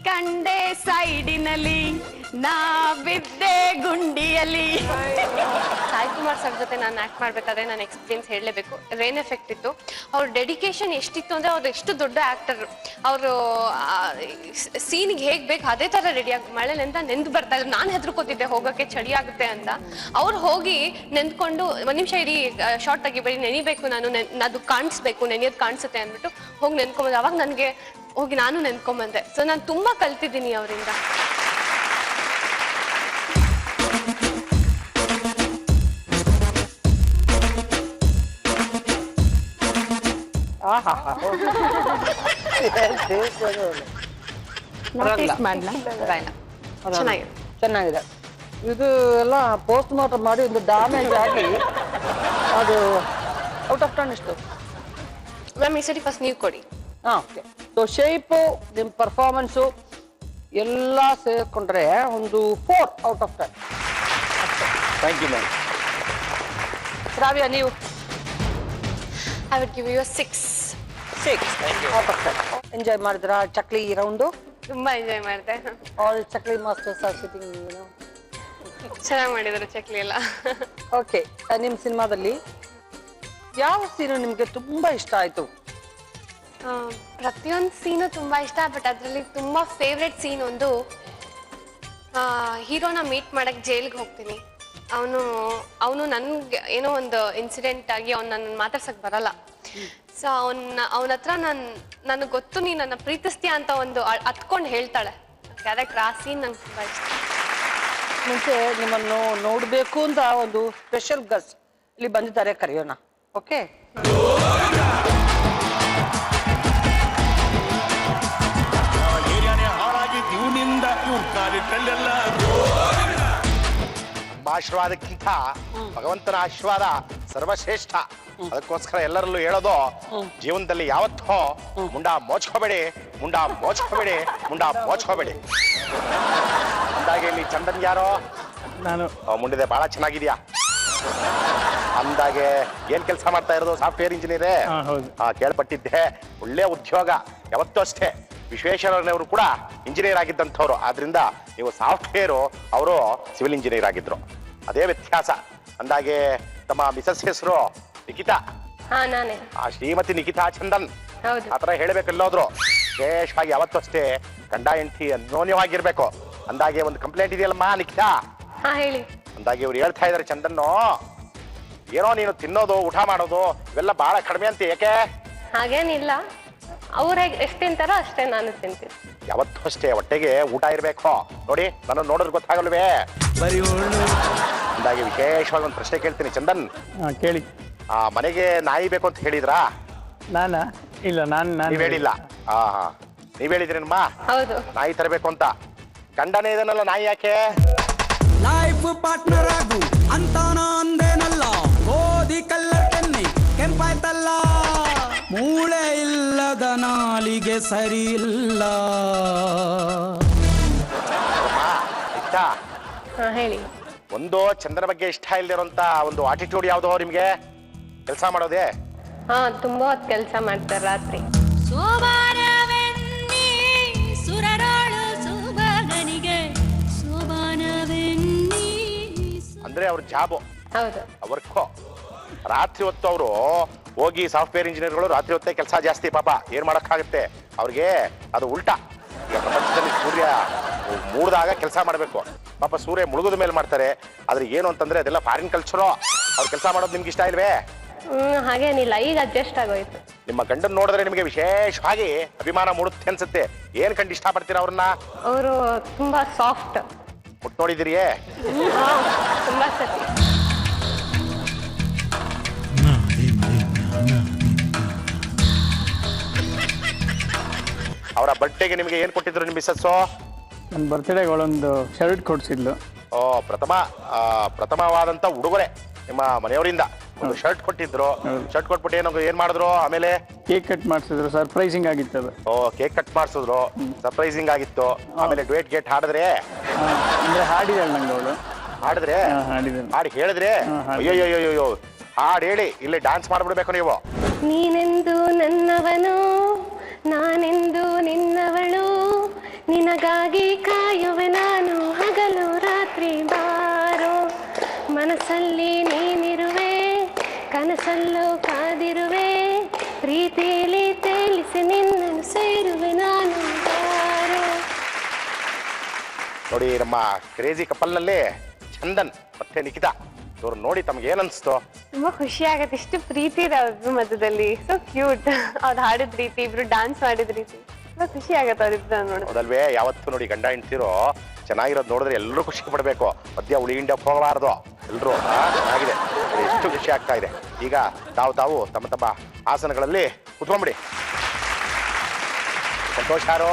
ಕಂಡೆ ಸೈಡಿನಲ್ಲಿ, ನಾ ಬಿದ್ದೆ ಗುಂಡಿಯಲ್ಲಿ. ಸಾಯಿ ಕುಮಾರ್ ಸರ್ ಜೊತೆ ನಾನು ಆಕ್ಟ್ ಮಾಡ್ಬೇಕಾದ್ರೆ ನಾನು ಎಕ್ಸ್ಪೀರಿಯನ್ಸ್ ಹೇಳಲೇಬೇಕು. ರೇನ್ ಎಫೆಕ್ಟ್ ಇತ್ತು. ಅವ್ರ ಡೆಡಿಕೇಶನ್ ಎಷ್ಟಿತ್ತು ಅಂದರೆ ಅವ್ರು ಎಷ್ಟು ದೊಡ್ಡ ಆ್ಯಕ್ಟರ್. ಅವರು ಸೀನಿಗೆ ಹೇಗೆ ಬೇಕು ಅದೇ ಥರ ರೆಡಿಯಾಗಿ ಮಳೆಲೆಂದ ನೆಂದು ಬರ್ತಾ ಇದ್ರು. ನಾನು ಹೆದರ್ಕೋತಿದ್ದೆ ಹೋಗೋಕ್ಕೆ ಚಳಿ ಆಗುತ್ತೆ ಅಂತ. ಅವ್ರು ಹೋಗಿ ನೆಂದ್ಕೊಂಡು ಒಂದು ನಿಮಿಷ ಇರಿ ಶಾರ್ಟ್ ತೆಗಿಬೇಡಿ, ನೆನಿಬೇಕು, ಅದು ಕಾಣಿಸ್ಬೇಕು, ನೆನೆಯೋದು ಕಾಣಿಸುತ್ತೆ ಅಂದ್ಬಿಟ್ಟು ಹೋಗಿ ನೆನ್ಕೊಂಬಂದೆ. ಅವಾಗ ನನಗೆ ಹೋಗಿ ನಾನು ನೆನ್ಕೊಂಬಂದೆ. ಸೊ ನಾನು ತುಂಬ ಕಲ್ತಿದ್ದೀನಿ ಅವರಿಂದ. ಟೇಸ್ಟ್ ಮಾಡ್ಲಾ? ಚೆನ್ನಾಗಿದೆ. ಚೆನ್ನಾಗಿದೆ. ಇದು ಎಲ್ಲ ಪೋಸ್ಟ್ ಮಾರ್ಟಮ್ ಮಾಡಿ ಒಂದು ಡ್ಯಾಮೇಜ್ ಆಗಿ ಅದು ಔಟ್ ಆಫ್ ಟರ್ನ್ ಇಷ್ಟು. ಮ್ಯಾಮ್ ಈ ಸರಿ ಫಸ್ಟ್ ನೀವು ಕೊಡಿ. ಓಕೆ. ಸೊ ಶೇಪು ನಿಮ್ಮ ಪರ್ಫಾರ್ಮೆನ್ಸು ಎಲ್ಲ ಸೇರ್ಕೊಂಡ್ರೆ ಒಂದು 4 out of 10. Thank you ma'am. Ravya ನೀವು? I would give you 6 out of 10. Enjoy ಮಾಡಿದ್ರಾ ಚಕ್ಲಿ ರೌಂಡು? ತುಂಬಾ ಎಂಜಾಯ್ ಮಾಡಿದೆ. All chakli masters are sitting. ಚೆನ್ನಾಗಿ ಮಾಡಿದ್ರು ಚಕ್ಲಿ ಎಲ್ಲ. ಓಕೆ. ನಿಮ್ಮ ಸಿನಿಮಾದಲ್ಲಿ ಯಾವ ಸೀನು ನಿಮಗೆ ತುಂಬಾ ಇಷ್ಟ ಆಯ್ತು? ಪ್ರತಿಯೊಂದು ಸೀನು ತುಂಬಾ ಇಷ್ಟ. ಬಟ್ ಅದರಲ್ಲಿ ತುಂಬಾ ಫೇವ್ರೆಟ್ ಸೀನ್ ಒಂದು, ಹೀರೋನ ಮೀಟ್ ಮಾಡಕ್ ಜೈಲ್ಗೆ ಹೋಗ್ತೀನಿ. ಅವನು ನನ್ಗೆ ಏನೋ ಒಂದು ಇನ್ಸಿಡೆಂಟ್ ಆಗಿ ಅವ್ನು ನನ್ನ ಮಾತಾಡ್ಸಕ್ ಬರಲ್ಲ. ಸೊ ಅವನ ಹತ್ರ ನನಗೆ ಗೊತ್ತು ನೀ ನನ್ನ ಪ್ರೀತಿಸ್ತೀಯ ಅಂತ ಒಂದು ಹತ್ಕೊಂಡು ಹೇಳ್ತಾಳೆ ಕ್ಯಾರೆಕ್ಟರ್. ಆ ಸೀನ್ ನಂಗೆ ತುಂಬಾ ಇಷ್ಟ. ಮುಂಚೆ ನಿಮ್ಮನ್ನು ನೋಡಬೇಕು ಅಂತ ಒಂದು ಸ್ಪೆಷಲ್ ಗೆಸ್ಟ್ ಇಲ್ಲಿ ಬಂದಿದ್ದಾರೆ, ಕರೆಯೋಣ. ಓಕೆ. ಆಶೀರ್ವಾದಕ್ಕಿಂತ ಭಗವಂತನ ಆಶೀರ್ವಾದ ಸರ್ವಶ್ರೇಷ್ಠ. ಅದಕ್ಕೋಸ್ಕರ ಎಲ್ಲರಲ್ಲೂ ಹೇಳೋದು, ಜೀವನದಲ್ಲಿ ಯಾವತ್ತೋ ಮುಂಡ ಮೋಚ್ಕೋಬೇಡಿ, ಮುಂಡ ಮೋಚ್ಕೋಬೇಡಿ, ಮುಂಡ ಮೋಚ್ಕೋಬೇಡಿ. ಅಂದಾಗೆ ಇಲ್ಲಿ ಚಂದನ್ ಯಾರೋ? ನಾನು. ಮುಂಡಿದೆ, ಬಹಳ ಚೆನ್ನಾಗಿದ್ಯಾ. ಅಂದಾಗೆ ಏನ್ ಕೆಲಸ ಮಾಡ್ತಾ ಇರೋದು? ಸಾಫ್ಟ್ವೇರ್ ಇಂಜಿನಿಯರೇ? ಕೇಳ್ಪಟ್ಟಿದ್ದೆ. ಒಳ್ಳೆ ಉದ್ಯೋಗ. ಯಾವತ್ತೂ ಅಷ್ಟೇ ವಿಶ್ವೇಶ್ವರಯ್ಯನವರು ಕೂಡ ಇಂಜಿನಿಯರ್ ಆಗಿದ್ದಂಥವ್ರು. ಆದ್ರಿಂದ ನೀವು ಸಾಫ್ಟ್ವೇರು, ಅವರು ಸಿವಿಲ್ ಇಂಜಿನಿಯರ್ ಆಗಿದ್ರು. ಅದೇ ವ್ಯತ್ಯಾಸ. ಅಂದಾಗೆ ತಮ್ಮ ಮಿಸಸ್ ಹೆಸರು ನಿಖಿತಾ? ನಾನೇ. ಆ ಶ್ರೀಮತಿ ನಿಖಿತಾ ಚಂದನ್ ಹೌದು. ಆತರ ಹೇಳ್ಬೇಕೆಲ್ಲೋದ್ರು. ವಿಶೇಷವಾಗಿ ಯಾವತ್ತೂ ಅಷ್ಟೇ ಗಂಡ ಹೆಂಡತಿ ಅನ್ಯೋನ್ಯವಾಗಿರ್ಬೇಕು. ಅಂದಾಗೆ ಒಂದು ಕಂಪ್ಲೇಂಟ್ ಇದೆಯಲ್ಲಮ್ಮ ನಿಖಿತಾ? ಹೇಳಿ. ಅಂದಾಗೆ ಇವ್ರು ಹೇಳ್ತಾ ಇದಾರೆ, ಚಂದನ್ನು ಏನೋ ನೀನು ತಿನ್ನೋದು ಊಟ ಮಾಡೋದು ಇವೆಲ್ಲ ಬಹಳ ಕಡಿಮೆ ಅಂತ. ಏಕೆ? ಹಾಗೇನಿಲ್ಲ, ಅವ್ರ ಎಷ್ಟು ತಿಂತಾರೋ ಅಷ್ಟೇ ನಾನು ತಿಂತೀನಿ. ಯಾವತ್ತೂ ಅಷ್ಟೇ ಹೊಟ್ಟೆಗೆ ಊಟ ಇರ್ಬೇಕು. ನೋಡಿ, ನಾನು ನೋಡಿದ್ರೆ ಗೊತ್ತಾಗಲ್ವೇ? ಅಂದಾಗೆ ವಿಶೇಷವಾಗಿ ಒಂದು ಪ್ರಶ್ನೆ ಕೇಳ್ತೀನಿ ಚಂದನ್. ಕೇಳಿ. ಮನೆಗೆ ನಾಯಿ ಬೇಕು ಅಂತ ಹೇಳಿದ್ರಾ? ನಾನಾ? ಇಲ್ಲ, ನೀವ್ ಹೇಳಿಲ್ಲ. ನೀವ್ ಹೇಳಿದ್ರೇನಮ್ಮ ಹೌದು ನಾಯಿ ತರಬೇಕು ಅಂತ? ಗಂಡನೇ ಇದನ್ನಲ್ಲ, ನಾಯಿ ಯಾಕೆ? ಲೈಫ್ ಪಾರ್ಟ್ನರ್ ಆಗು ಅಂತಾನ ಅಂದೇನಲ್ಲ, ಗೋಧಿ ಕಲ್ಲರ್ ಕೆನ್ನಿ ಕೆಂಪಾಯ್ತಲ್ಲ, ಮೂಳೆ ಇಲ್ಲದ ನಾಲಿಗೆ ಸರಿ ಇಲ್ಲ. ಹೇಳಿ. ಒಂದು ಚಂದ್ರನ ಬಗ್ಗೆ ಇಷ್ಟ ಇಲ್ದಿರೋಂತ ಒಂದು ಆಟಿಟ್ಯೂಡ್ ಯಾವ್ದೋ ನಿಮ್ಗೆ? ಕೆಲಸ ಮಾಡೋದೇ? ತುಂಬಾ ಹೊತ್ತು ಕೆಲಸ ಮಾಡ್ತಾರೆ ರಾತ್ರಿ. ಅಂದ್ರೆ ಅವ್ರ ಜಾಬು, ಹೌದು, ವರ್ಕು. ರಾತ್ರಿ ಹೊತ್ತು ಅವರು ಹೋಗಿ ಸಾಫ್ಟ್ವೇರ್ ಇಂಜಿನಿಯರ್ಗಳು ರಾತ್ರಿ ಹೊತ್ತೇ ಕೆಲಸ ಜಾಸ್ತಿ. ಪಾಪ ಏನ್ ಮಾಡಕ್ಕಾಗುತ್ತೆ ಅವ್ರಿಗೆ? ಅದು ಉಲ್ಟಾ. ಈಗ ಪ್ರಪಂಚದಲ್ಲಿ ಸೂರ್ಯ ಮೂಡ್ದಾಗ ಕೆಲಸ ಮಾಡಬೇಕು. ಪಾಪ ಸೂರ್ಯ ಮುಳುಗದ ಮೇಲೆ ಮಾಡ್ತಾರೆ. ಆದ್ರೆ ಏನು ಅಂತಂದ್ರೆ ಅದೆಲ್ಲ ಫಾರಿನ್ ಕಲ್ಚರು. ಅವ್ರು ಕೆಲಸ ಮಾಡೋದು ನಿಮ್ಗೆ ಇಷ್ಟ ಇಲ್ವೇ? ಹಾಗೇನಿಲ್ಲ, ಈಗ ಅಡ್ಜಸ್ಟ್ ಆಗೋಯ್ತು. ನಿಮ್ಮ ಗಂಡನ್ ನೋಡಿದ್ರೆ ನಿಮಗೆ ವಿಶೇಷವಾಗಿ ಅಭಿಮಾನ ಮೂಡುತ್ತೆ ಅನ್ಸುತ್ತೆ. ಏನ್ ಕಂಡು ಇಷ್ಟ ಪಡ್ತೀರಾ ಅವ್ರನ್ನ? ಅವರು ತುಂಬಾ ಸಾಫ್ಟ್. ಮುಟ್ ನೋಡಿದಿರಿಯೇ? ತುಂಬಾ ಸತಿ. ಅವರ ಬರ್ಡೇಗೆ ನಿಮಗೆ ಏನ್ ಕೊಟ್ಟಿದ್ರು ನಿಮ್ಮ ಮಿಸ್ಸಸ್ಸು? ನನ್ನ ಬರ್ತ್ಡೇಗೆ ಅವಳೊಂದು ಶರ್ಟ್ ಕೊಡ್ಸಿದ್ಲು. ಪ್ರಥಮವಾದಂತ ಉಡುಗೊರೆ ನಿಮ್ಮ ಮನೆಯವರಿಂದ ಒಂದು ಶರ್ಟ್ ಕೊಟ್ಟಿದ್ರು. ಶರ್ಟ್ ಕೊಟ್ಬಿಟ್ಟು ಏನ್ ಮಾಡಿದ್ರು? ಆಮೇಲೆ ಕೇಕ್ ಕಟ್ ಮಾಡಿಸಿದ್ರು. ಸರ್ಪ್ರೈಸಿಂಗ್ ಆಗಿತ್ತು ಅದು. ಕೇಕ್ ಕಟ್ ಮಾಡಿಸಿದ್ರು, ಸರ್ಪ್ರೈಸಿಂಗ್ ಆಗಿತ್ತು. ಆಮೇಲೆ ಡ್ವೇಟ್ ಗೇಟ್ ಹಾಡಿದ್ರೆ? ಅಂದ್ರೆ ಹಾಡಿದಾಳೆ ನಂಗೆ ಅವಳು. ಹಾಡಿದ್ರೆ? ಹಾಡಿ ಹೇಳಿದ್ರೆ? ಅಯ್ಯೋ, ಹಾಡು ಹೇಳಿ ಇಲ್ಲಿ ಡ್ಯಾನ್ಸ್ ಮಾಡ್ಬಿಡ್ಬೇಕು ನೀವು. ನೀನೆಂದು ನನ್ನವನು, ನಾನೆಂದು ನಿನ್ನವಳು, ನಿನಗಾಗಿ ಕಾಯುವೆ ನಾನು ಹಗಲು ರಾತ್ರಿ. ಬಾರೋ ಮನಸ್ಸಲ್ಲಿ ನೀನಿರುವೆ, ಕನಸಲ್ಲೂ ಕಾದಿರುವೆ, ಪ್ರೀತಿಯಲ್ಲಿ ತೇಲಿಸಿ ನಿನ್ನನ್ನು ಸೇರುವೆ ನಾನು. ಬಾರೋ. ನೋಡಿ, ನಮ್ಮ ಕ್ರೇಜಿ ಕಪಲ್ ನಲ್ಲಿ ಚಂದನ್ ಮತ್ತೆ ನಿಖಿತಾ ಇವ್ರು ನೋಡಿ ತಮ್ಗೆ ಏನ್ ಅನ್ಸ್ತು? ತುಂಬಾ ಖುಷಿ ಆಗತ್ತೆ. ಇಷ್ಟು ಪ್ರೀತಿ ಇದೆ ಅವ್ರ ಮಧ್ಯದಲ್ಲಿ. So cute. ಅವ್ರು ಹಾಡಿದ ರೀತಿ, ಇಬ್ರು ಡ್ಯಾನ್ಸ್ ಮಾಡಿದ ರೀತಿ ತುಂಬಾ ಖುಷಿ ಆಗತ್ತೆ ಅವ್ರಿಬ್ರು ನೋಡಿ. ಹೌದಲ್ವೇ? ಯಾವತ್ತು ನೋಡಿ ಗಂಡ ಹೆಂಡ್ತಿರೋ ಚೆನ್ನಾಗಿರೋದು ನೋಡಿದ್ರೆ ಎಲ್ಲರೂ ಖುಷಿ ಪಡ್ಬೇಕು. ಮಧ್ಯ ಉಳಿ ಹಿಂಡ ಹೋಗಬಾರ್ದು. ಎಲ್ಲರೂ ಚೆನ್ನಾಗಿದೆ, ಎಷ್ಟು ಖುಷಿ ಆಗ್ತಾ ಇದೆ. ಈಗ ತಾವು ತಮ್ಮ ತಮ್ಮ ಆಸನಗಳಲ್ಲಿ ಕುತ್ಕೊಂಡ್ಬಿಡಿ. ಸಂತೋಷ್ ಯಾರು?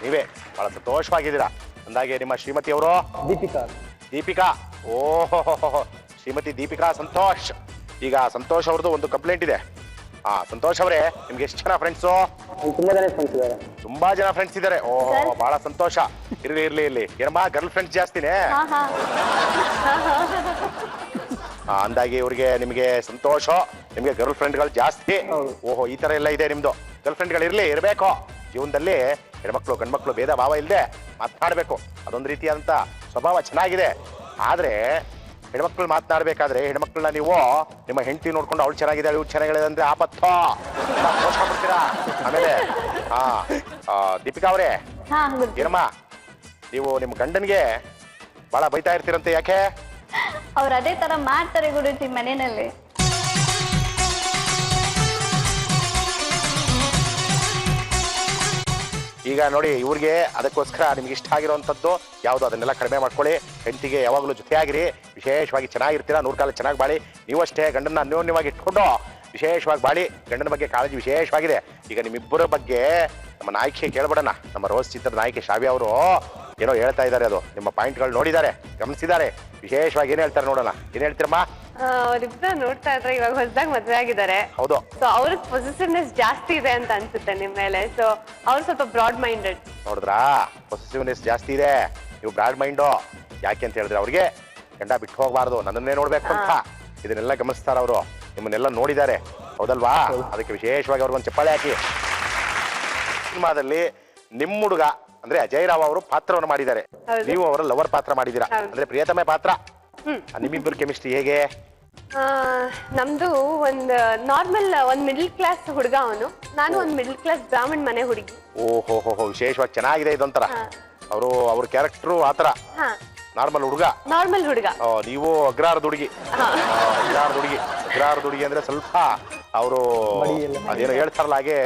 ನೀವೇ ಬಹಳ ಸಂತೋಷವಾಗಿದ್ದೀರಾ. ಅಂದಾಗೆ ನಿಮ್ಮ ಶ್ರೀಮತಿಯವರು ದೀಪಿಕಾ. ಓಹೋ, ಶ್ರೀಮತಿ ದೀಪಿಕಾ ಸಂತೋಷ್. ಈಗ ಸಂತೋಷ್ ಅವ್ರದ್ದು ಒಂದು ಕಂಪ್ಲೇಂಟ್ ಇದೆ. ಸಂತೋಷ್ ಅವರೇ, ನಿಮ್ಗೆ ಎಷ್ಟು ಜನ ಫ್ರೆಂಡ್ಸು? ತುಂಬಾ ಜನ ಫ್ರೆಂಡ್ಸ್ ಇದ್ದಾರೆ. ಓಹೋ, ಬಹಳ ಸಂತೋಷ. ಇರ್ಲಿ. ಏನಮ್ಮ, ಗರ್ಲ್ ಫ್ರೆಂಡ್ಸ್ ಜಾಸ್ತಿನೇ? ಅಂದಾಗಿ ಇವ್ರಿಗೆ ನಿಮ್ಗೆ ಸಂತೋಷ, ನಿಮ್ಗೆ ಗರ್ಲ್ ಫ್ರೆಂಡ್ಗಳು ಜಾಸ್ತಿ. ಓಹೋ, ಈ ತರ ಎಲ್ಲ ಇದೆ ನಿಮ್ದು. ಗರ್ಲ್ ಫ್ರೆಂಡ್ಗಳು ಇರಬೇಕು ಜೀವನದಲ್ಲಿ. ಹೆಣ್ಮಕ್ಳು ಗಂಡ್ಮಕ್ಳು ಭೇದ ಭಾವ ಇಲ್ಲದೆ ಮಾತನಾಡಬೇಕು. ಅದೊಂದು ರೀತಿಯಾದಂತ ಸ್ವಭಾವ ಚೆನ್ನಾಗಿದೆ. ಆದ್ರೆ ಹೆಣ್ಮಕ್ಳು ಮಾತನಾಡ್ಬೇಕಾದ್ರೆ ಹೆಣ್ಮಕ್ಳನ್ನ ನೀವು ನಿಮ್ಮ ಹೆಂಡತಿ ನೋಡ್ಕೊಂಡು ಅವ್ಳು ಚೆನ್ನಾಗಿದೆ ಇವ್ರು ಚೆನ್ನಾಗಿದೆ ಅಂದ್ರೆ ಆಪತ್ತು ಬಿಡ್ತೀರಾ. ಆಮೇಲೆ ದೀಪಿಕಾ ಅವರೇ, ಏನಮ್ಮ ನೀವು ನಿಮ್ಮ ಗಂಡನ್ಗೆ ಬಹಳ ಬೈತಾ ಇರ್ತೀರಂತೆ, ಯಾಕೆ? ಅವ್ರು ಅದೇ ತರ ಮಾಡ್ತಾರೆ ಗುರುಜಿ ಮನೆಯಲ್ಲಿ. ಈಗ ನೋಡಿ, ಇವ್ರಿಗೆ ಅದಕ್ಕೋಸ್ಕರ ನಿಮ್ಗೆ ಇಷ್ಟ ಆಗಿರೋವಂಥದ್ದು ಯಾವುದು ಅದನ್ನೆಲ್ಲ ಕಡಿಮೆ ಮಾಡ್ಕೊಳ್ಳಿ. ಹೆಂಡತಿಗೆ ಯಾವಾಗಲೂ ಜೊತೆಯಾಗಿರಿ, ವಿಶೇಷವಾಗಿ ಚೆನ್ನಾಗಿರ್ತೀರಾ, 100 ಕಾಲ ಚೆನ್ನಾಗಿ ಬಾಳಿ. ನೀವು ಅಷ್ಟೇ ಗಂಡನ್ನ ಅನ್ಯೋನ್ಯವಾಗಿ ಇಟ್ಕೊಂಡು ವಿಶೇಷವಾಗಿ ಬಾಳಿ. ಗಂಡನ ಬಗ್ಗೆ ಕಾಳಜಿ ವಿಶೇಷವಾಗಿದೆ. ಈಗ ನಿಮ್ಮಿಬ್ಬರ ಬಗ್ಗೆ ನಮ್ಮ ನಾಯಕಿ ಕೇಳ್ಬಿಡೋಣ. ನಮ್ಮ ರೋಸ್ ಚಿತ್ರದ ನಾಯಕಿ ಶಾವ್ಯ ಅವರು ಏನೋ ಹೇಳ್ತಾ ಇದ್ದಾರೆ. ಅದು ನಿಮ್ಮ ಪಾಯಿಂಟ್ಗಳು ನೋಡಿದ್ದಾರೆ, ಗಮನಿಸಿದ್ದಾರೆ. ವಿಶೇಷವಾಗಿ ಏನ್ ಹೇಳ್ತಾರೆ ನೋಡೋಣ. ಏನ್ ಹೇಳ್ತೀರಮ್ಮ? ಅವರಿಬ್ಬರು ನೋಡ್ತಾ ಇದ್ರೆ ಇವಾಗ ಹೊಸದಾಗಿ ಮದ್ವೆ ಆಗಿದ್ದಾರೆ. ಹೌದು. ಸೊ ಅವ್ರಿಗೆ ಪೊಸೆಸಿವ್ನೆಸ್ ಜಾಸ್ತಿ ಇದೆ ಅಂತ ಅನ್ಸುತ್ತೆ ನಿಮ್ ಮೇಲೆ. ಸೊ ಅವ್ರು ಸ್ವಲ್ಪ ಬ್ರಾಡ್ ಮೈಂಡೆಡ್. ನೋಡಿದ್ರಾ, ಪೊಸೆಸಿವ್ನೆಸ್ ಜಾಸ್ತಿ ಇದೆ. ನೀವು ಬ್ರಾಡ್ ಮೈಂಡು. ಯಾಕೆ ಅಂತ ಹೇಳಿದ್ರೆ ಅವ್ರಿಗೆ ಗಂಡ ಬಿಟ್ಟು ಹೋಗಬಾರ್ದು, ನನ್ನನ್ನೇ ನೋಡ್ಬೇಕು ಅಂತ. ಇದನ್ನೆಲ್ಲ ಗಮನಿಸ್ತಾರ ಅವರು, ನಿಮ್ಮನ್ನೆಲ್ಲ ನೋಡಿದ್ದಾರೆ. ಹೌದಲ್ವಾ? ಅದಕ್ಕೆ ವಿಶೇಷವಾಗಿ ಅವ್ರಿಗೊಂದು ಚಪ್ಪಾಳೆ ಹಾಕಿ. ಸಿನಿಮಾದಲ್ಲಿ ನಿಮ್ಮ ಹುಡುಗ ಅಂದ್ರೆ ಅಜಯ್ ರಾವ್ ಅವರು ಪಾತ್ರವನ್ನು ಮಾಡಿದ್ದಾರೆ, ನೀವು ಅವರ ಲವರ್ ಪಾತ್ರ ಮಾಡಿದ್ದೀರಾ, ಅಂದ್ರೆ ಪ್ರಿಯತಮೆ ಪಾತ್ರ. ನಿಮ್ಮಿಬ್ಬರು ಕೆಮಿಸ್ಟ್ರಿ ಹೇಗೆ? ನಮ್ದು ಒಂದು ನಾರ್ಮಲ್ ಒಂದ್ ಮಿಡಲ್ ಕ್ಲಾಸ್ ಹುಡುಗ ಅವನು, ನಾನು ಒಂದ್ ಮಿಡಲ್ ಕ್ಲಾಸ್ ಬ್ರಾಹ್ಮಣ್ ಮನೆ ಹುಡುಗಿ. ಓಹೋ, ವಿಶೇಷವಾಗಿ ಚೆನ್ನಾಗಿದೆ ಇದೊಂಥರ. ಅವ್ರ ಕ್ಯಾರೆಕ್ಟರ್ ಆತರ ನಾರ್ಮಲ್ ಹುಡುಗ. ನೀವು ಅಗ್ರಾರದ ಹುಡುಗಿ. ಅಗ್ರಾರದ ಹುಡುಗಿ ಅಂದ್ರೆ ಸ್ವಲ್ಪ ಅವರು ಅದೇನೋ ಹೇಳ್ತಾರಲ್ಲ ಹಾಗೆ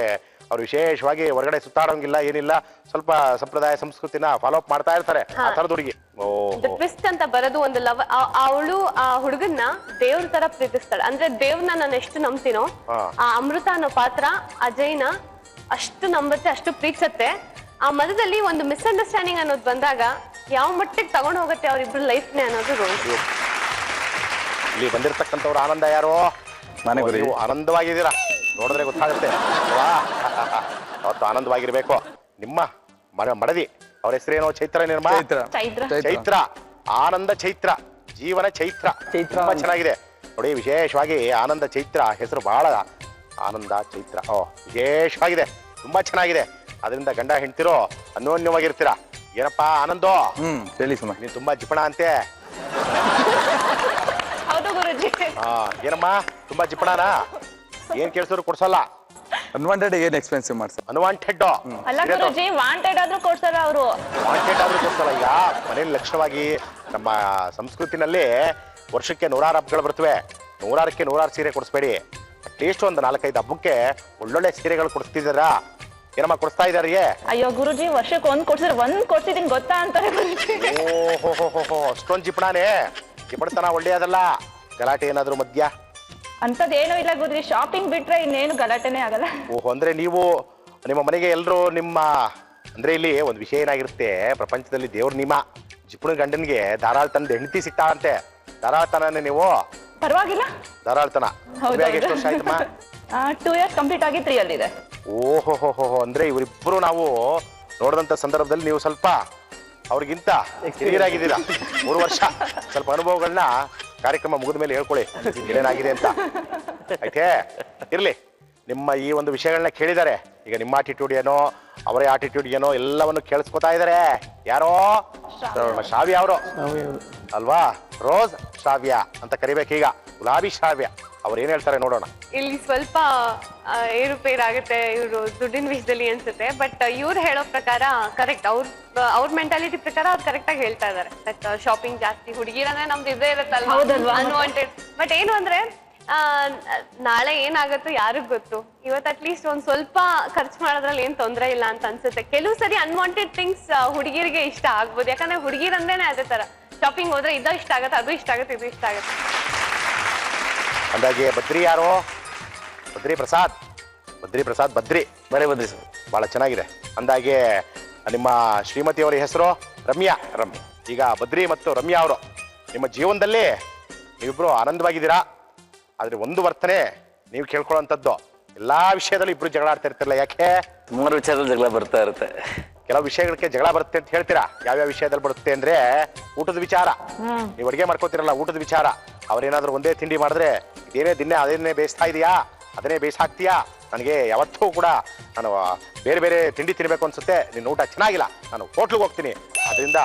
ಅವ್ರು ವಿಶೇಷವಾಗಿ ಹೊರಗಡೆ ಸುತ್ತಾಡೋಂಗಿಲ್ಲ, ಏನಿಲ್ಲ, ಸ್ವಲ್ಪ ಸಂಪ್ರದಾಯ ಸಂಸ್ಕೃತಿನ ಫಾಲೋ ಅಪ್ ಮಾಡ್ತಾ ಇರ್ತಾರೆ. ಆ ತರದ ಹುಡುಗಿ. ಟ್ವಿಸ್ಟ್ ಅಂತ ಬರೋದು ಒಂದು ಲವ್. ಅವಳು ಆ ಹುಡುಗನ್ನ ದೇವ್ರ ತರ ಪ್ರೀತಿಸ್ತಾಳೆ. ಅಂದ್ರೆ ದೇವ್ರನ್ನ ನಾನು ಎಷ್ಟು ನಂಬ್ತೀನೋ, ಆ ಅಮೃತ ಅನ್ನೋ ಪಾತ್ರ ಅಜಯ್ನ ಅಷ್ಟು ನಂಬತ್ತೆ, ಅಷ್ಟು ಪ್ರೀತಿಸತ್ತೆ. ಆ ಮಧ್ಯದಲ್ಲಿ ಒಂದು ಮಿಸ್ಅಂಡರ್ಸ್ಟ್ಯಾಂಡಿಂಗ್ ಅನ್ನೋದು ಬಂದಾಗ ಯಾವ ಮಟ್ಟಿಗೆ ತಗೊಂಡು ಹೋಗುತ್ತೆ ಅವ್ರಿಬ್ರು ಲೈಫ್ನೇ ಅನ್ನೋದು ರೋಸ್. ಇಲ್ಲಿ ಬಂದಿರತಕ್ಕಂಥವ್ರು ಆನಂದ ಯಾರು? ನೀವು ಆನಂದವಾಗಿದ್ದೀರಾ, ನೋಡಿದ್ರೆ ಗೊತ್ತಾಗುತ್ತೆ. ಅವತ್ತು ಆನಂದವಾಗಿರ್ಬೇಕು. ನಿಮ್ಮ ಮಡದಿ ಅವ್ರ ಹೆಸರೇನೋ? ಚೈತ್ರ ನಿರ್ಮಾ? ಚೈತ್ರ. ಆನಂದ ಚೈತ್ರ, ಜೀವನ ಚೈತ್ರ. ತುಂಬಾ ಚೆನ್ನಾಗಿದೆ ನೋಡಿ. ವಿಶೇಷವಾಗಿ ಆನಂದ ಚೈತ್ರ ಹೆಸರು ಬಹಳ. ಆನಂದ ಚೈತ್ರ ವಿಶೇಷವಾಗಿದೆ, ತುಂಬಾ ಚೆನ್ನಾಗಿದೆ. ಅದರಿಂದ ಗಂಡ ಹೆಂಡ್ತಿರೋ ಅನ್ಯೋನ್ಯವಾಗಿರ್ತೀರಾ. ಏನಪ್ಪಾ ಆನಂದೋ? ಹೇಳಿ ಸುಮ್ಮ. ನೀನ್ ತುಂಬಾ ಜಿಪಣ ಅಂತೆ. ಏನಮ್ಮ ತುಂಬಾ ಜಿಪಣನಾ? ಏನ್ ಕೇಳಿಸಿದ್ರು ಕೊಡ್ಸಲ್ಲ. ಅನ್ವಾಂಟೆಡ್ ಏನ್ ಎಕ್ಸ್ಪೆನ್ಸಿವ್ ಮಾಡ್ತಾರೆ? ಅನ್ವಾಂಟೆಡ್ ಅಲ್ಲ ಗುರುಜಿ, ವಾಂಟೆಡ್ ಆದ್ರೂ ಕೊಡ್ಸಲ್ಲ ಅವರು. ವಾಂಟೆಡ್ ಆದ್ರೂ ಕೊಡ್ಸಲ್ಲ. ಈಗ ಮನೇಲಿ ಲಕ್ಷಣವಾಗಿ ನಮ್ಮ ಸಂಸ್ಕೃತಿನಲ್ಲಿ ವರ್ಷಕ್ಕೆ 100 ಹಬ್ಬಗಳು ಬರ್ತವೆ. 100ಕ್ಕೆ 100 ಸೀರೆ ಕೊಡಿಸ್ಬೇಡಿ. ಅಟ್ಲೀಸ್ಟ್ ಒಂದು 4-5 ಹಬ್ಬಕ್ಕೆ ಒಳ್ಳೊಳ್ಳೆ ಸೀರೆಗಳು ಕೊಡಿಸ್ತಿದಾರಾ? ಏನಮ್ಮ ಕೊಡಿಸ್ತಾ ಇದಾರಿಗೆ? ಅಯ್ಯೋ ಗುರುಜಿ, ವರ್ಷಕ್ಕೆ ಒಂದ್ ಕೊಡ್ಸಿದ್ರೆ ಒಂದ್ ಕೊಡ್ಸಿದೀನಿ ಗೊತ್ತಾ ಅಂತಾರೆ. ಓಹೋ, ಅಷ್ಟೊಂದು ಜಿಪಣಾನೇ? ಜಿಪಣತನ ಒಳ್ಳೆಯದಲ್ಲ. ಗಲಾಟೆ ಏನಾದ್ರು ಮಧ್ಯ ಅಂತದೇನೂ ಇಲ್ಲ ಗುರುಜಿ. ಶಾಪಿಂಗ್ ಬಿಟ್ರೆ ಇನ್ನೇನು ಗಲಾಟೆನೇ ಆಗಲ್ಲ. ಓಹೋ, ಅಂದ್ರೆ ನೀವು ನಿಮ್ಮ ಮನೆಗೆ ಎಲ್ರು ನಿಮ್ಮ ಅಂದ್ರೆ ಇಲ್ಲಿ ಒಂದು ವಿಷಯ ಏನಾಗಿರುತ್ತೆ, ಪ್ರಪಂಚದಲ್ಲಿ ದೇವ್ರ ನಿಯಮ. ಜಿಪುಣ ಗಂಡನ್ಗೆ ಧಾರಾಳ್ತನದ ಹೆಂಡತಿ ಸಿಗ್ತಾಳಂತೆ. ಧಾರಾಳ್ತನೇ ನೀವು? ಪರವಾಗಿಲ್ಲ. ಧಾರಾಳ್ತನ ಎಷ್ಟು ವರ್ಷ ಆಯ್ತಮ್ಮ? 2 years ಕಂಪ್ಲೀಟ್ ಆಗಿ 3 ಅಲ್ಲಿದೆ. ಓಹೋ, ಅಂದ್ರೆ ಇವರಿಬ್ಬರು ನಾವು ನೋಡಿದಂತ ಸಂದರ್ಭದಲ್ಲಿ ನೀವು ಸ್ವಲ್ಪ ಅವ್ರಿಗಿಂತ ಹಿರಿಯರಾಗಿದ್ದೀರಾ. 3 ವರ್ಷ. ಸ್ವಲ್ಪ ಅನುಭವಗಳನ್ನ ಕಾರ್ಯಕ್ರಮ ಮುಗಿದ ಮೇಲೆ ಹೇಳ್ಕೊಳ್ಳಿ ಏನೇನಾಗಿದೆ ಅಂತ. ಆಯ್ತೇ? ಇರ್ಲಿ, ನಿಮ್ಮ ಈ ಒಂದು ವಿಷಯಗಳನ್ನ ಕೇಳಿದ್ದಾರೆ. ಈಗ ನಿಮ್ಮ ಆಟಿಟ್ಯೂಡ್ ಏನೋ, ಅವರೇ ಆಟಿಟ್ಯೂಡ್ ಏನೋ ಎಲ್ಲವನ್ನು ಕೇಳಿಸ್ಕೊತಾ ಇದ್ದಾರೆ. ಯಾರೋ ಶ್ರಾವ್ಯ ಅವರು ಅಲ್ವಾ? ರೋಸ್ ಶ್ರಾವ್ಯ ಅಂತ ಕರಿಬೇಕೀಗ. ಗುಲಾಬಿ ಶ್ರಾವ್ಯ. ಅವ್ರು ಏನ್ ಹೇಳ್ತಾರೆ ನೋಡೋಣ. ಇಲ್ಲಿ ಸ್ವಲ್ಪ ಏರುಪೇರು ಆಗುತ್ತೆ ಇವರು ದುಡ್ಡಿನ ವಿಷಯದಲ್ಲಿ ಅನ್ಸುತ್ತೆ. ಬಟ್ ಇವ್ರು ಹೇಳೋ ಪ್ರಕಾರ ಕರೆಕ್ಟ್. ಅವ್ರ ಮೆಂಟಾಲಿಟಿ ಪ್ರಕಾರ ಅವ್ರು ಕರೆಕ್ಟ್ ಆಗಿ ಹೇಳ್ತಾ ಇದಾರೆ. ಬಟ್ ಶಾಪಿಂಗ್ ಜಾಸ್ತಿ ಹುಡುಗಿರನೇ ನಮ್ದು ಇದೇ ಇರುತ್ತಲ್ವಾ, ಅನ್ವಾಂಟೆಡ್. ಬಟ್ ಏನು ಅಂದ್ರೆ ನಾಳೆ ಏನಾಗುತ್ತೋ ಯಾರಿಗ್ ಗೊತ್ತು. ಇವತ್ತು ಅಟ್ಲೀಸ್ಟ್ ಒಂದ್ ಸ್ವಲ್ಪ ಖರ್ಚು ಮಾಡೋದ್ರಲ್ಲಿ ಏನ್ ತೊಂದರೆ ಇಲ್ಲ ಅಂತ ಅನ್ಸುತ್ತೆ. ಕೆಲವು ಸರಿ ಅನ್ವಾಂಟೆಡ್ ಥಿಂಗ್ಸ್ ಹುಡುಗಿರಿಗೆ ಇಷ್ಟ ಆಗ್ಬೋದು. ಯಾಕಂದ್ರೆ ಹುಡುಗಿರಂದ್ರೇನೆ ಅದೇ ತರ ಶಾಪಿಂಗ್ ಹೋದ್ರೆ ಇದು ಇಷ್ಟ ಆಗುತ್ತೆ, ಅದು ಇಷ್ಟ ಆಗುತ್ತೆ, ಇದು ಇಷ್ಟ ಆಗುತ್ತೆ. ಅಂದಾಗೆ ಬದ್ರಿ ಯಾರು? ಬದ್ರಿ ಪ್ರಸಾದ್. ಬದ್ರಿ ಬರೇ ಬದ್ರಿ ಸರ್. ಬಹಳ ಚೆನ್ನಾಗಿದೆ. ಅಂದಾಗೆ ನಿಮ್ಮ ಶ್ರೀಮತಿಯವರ ಹೆಸರು ರಮ್ಯಾ. ಈಗ ಬದ್ರಿ ಮತ್ತು ರಮ್ಯಾ ಅವರು ನಿಮ್ಮ ಜೀವನದಲ್ಲಿ ನೀವಿಬ್ರು ಆನಂದವಾಗಿದ್ದೀರಾ. ಆದ್ರೆ ಒಂದು ವರ್ತನೆ ನೀವು ಕೇಳ್ಕೊಳ್ಳುವಂಥದ್ದು, ಎಲ್ಲಾ ವಿಷಯದಲ್ಲೂ ಇಬ್ರು ಜಗಳ ಆಡ್ತಾ ಇರ್ತಿರಲ್ಲ, ಯಾಕೆ? ಸುಮಾರು ವಿಚಾರದಲ್ಲಿ ಜಗಳ ಬರ್ತಾ ಇರುತ್ತೆ. ಕೆಲವು ವಿಷಯಗಳಿಗೆ ಜಗಳ ಬರುತ್ತೆ ಅಂತ ಹೇಳ್ತೀರಾ. ಯಾವ್ಯಾವ ವಿಷಯದಲ್ಲಿ ಬರುತ್ತೆ ಅಂದ್ರೆ, ಊಟದ ವಿಚಾರ. ನೀವು ಅಡುಗೆ ಮಾಡ್ಕೋತಿರಲ್ಲ, ಊಟದ ವಿಚಾರ. ಅವ್ರೇನಾದ್ರೂ ಒಂದೇ ತಿಂಡಿ ಮಾಡಿದ್ರೆ ಇದೇನೇ ದಿನ ಅದೇನೇ ಬೇಯಿಸ್ತಾ ಇದೆಯಾ, ಅದನ್ನೇ ಬೇಯಿಸಾಕ್ತೀಯಾ, ನನಗೆ ಯಾವತ್ತೂ ಕೂಡ ನಾನು ಬೇರೆ ಬೇರೆ ತಿಂಡಿ ತಿನ್ಬೇಕು ಅನ್ಸುತ್ತೆ, ನಿನ್ನ ಊಟ ಚೆನ್ನಾಗಿಲ್ಲ, ನಾನು ಹೋಟ್ಲಿಗೆ ಹೋಗ್ತೀನಿ. ಅದರಿಂದ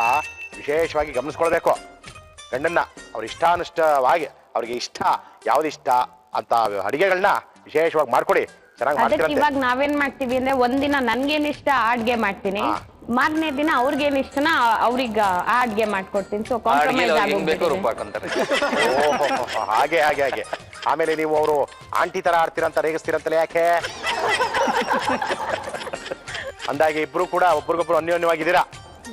ವಿಶೇಷವಾಗಿ ಗಮನಿಸ್ಕೊಳ್ಬೇಕು ಗಂಡನ್ನ. ಅವ್ರ ಇಷ್ಟಾನುಷ್ಟವಾಗಿ ಅವ್ರಿಗೆ ಇಷ್ಟ ಯಾವ್ದು ಇಷ್ಟ ಅಂತ ಅಡಿಗೆಗಳನ್ನ ವಿಶೇಷವಾಗಿ ಮಾಡ್ಕೊಡಿ. ಚೆನ್ನಾಗಿ ಅದಕ್ಕೆ ಮಾಡ್ತೀರಂತೆ. ಇವಾಗ ನಾವೇನ್ ಮಾಡ್ತೀವಿ ಅಂದ್ರೆ ಒಂದಿನ ನನ್ಗೇನ್ ಇಷ್ಟ ಆ ಅಡ್ಗೆ ಮಾಡ್ತೀನಿ, ಮಾರನೇ ದಿನ ಅವ್ರಿಗೇನ್ ಇಷ್ಟನ ಅವ್ರಿಗೆ ಆ ಅಡ್ಗೆ ಮಾಡ್ಕೊಡ್ತೀನಿ. ಸೊ ಕಾಂಪ್ರಮೈಸ್ ಓಹೋ, ಹಾಗೆ ಹಾಗೆ ಹಾಗೆ. ಆಮೇಲೆ ನೀವು ಅವರು ಆಂಟಿ ತರ ಆಡ್ತೀರಂತ ರೇಗಿಸ್ತೀರಂತಲೇ, ಯಾಕೆ? ಅಂದಾಗೆ ಇಬ್ರು ಕೂಡ ಒಬ್ರಿಗೊಬ್ರು ಅನ್ಯೋನ್ಯವಾಗಿದ್ದೀರಾ.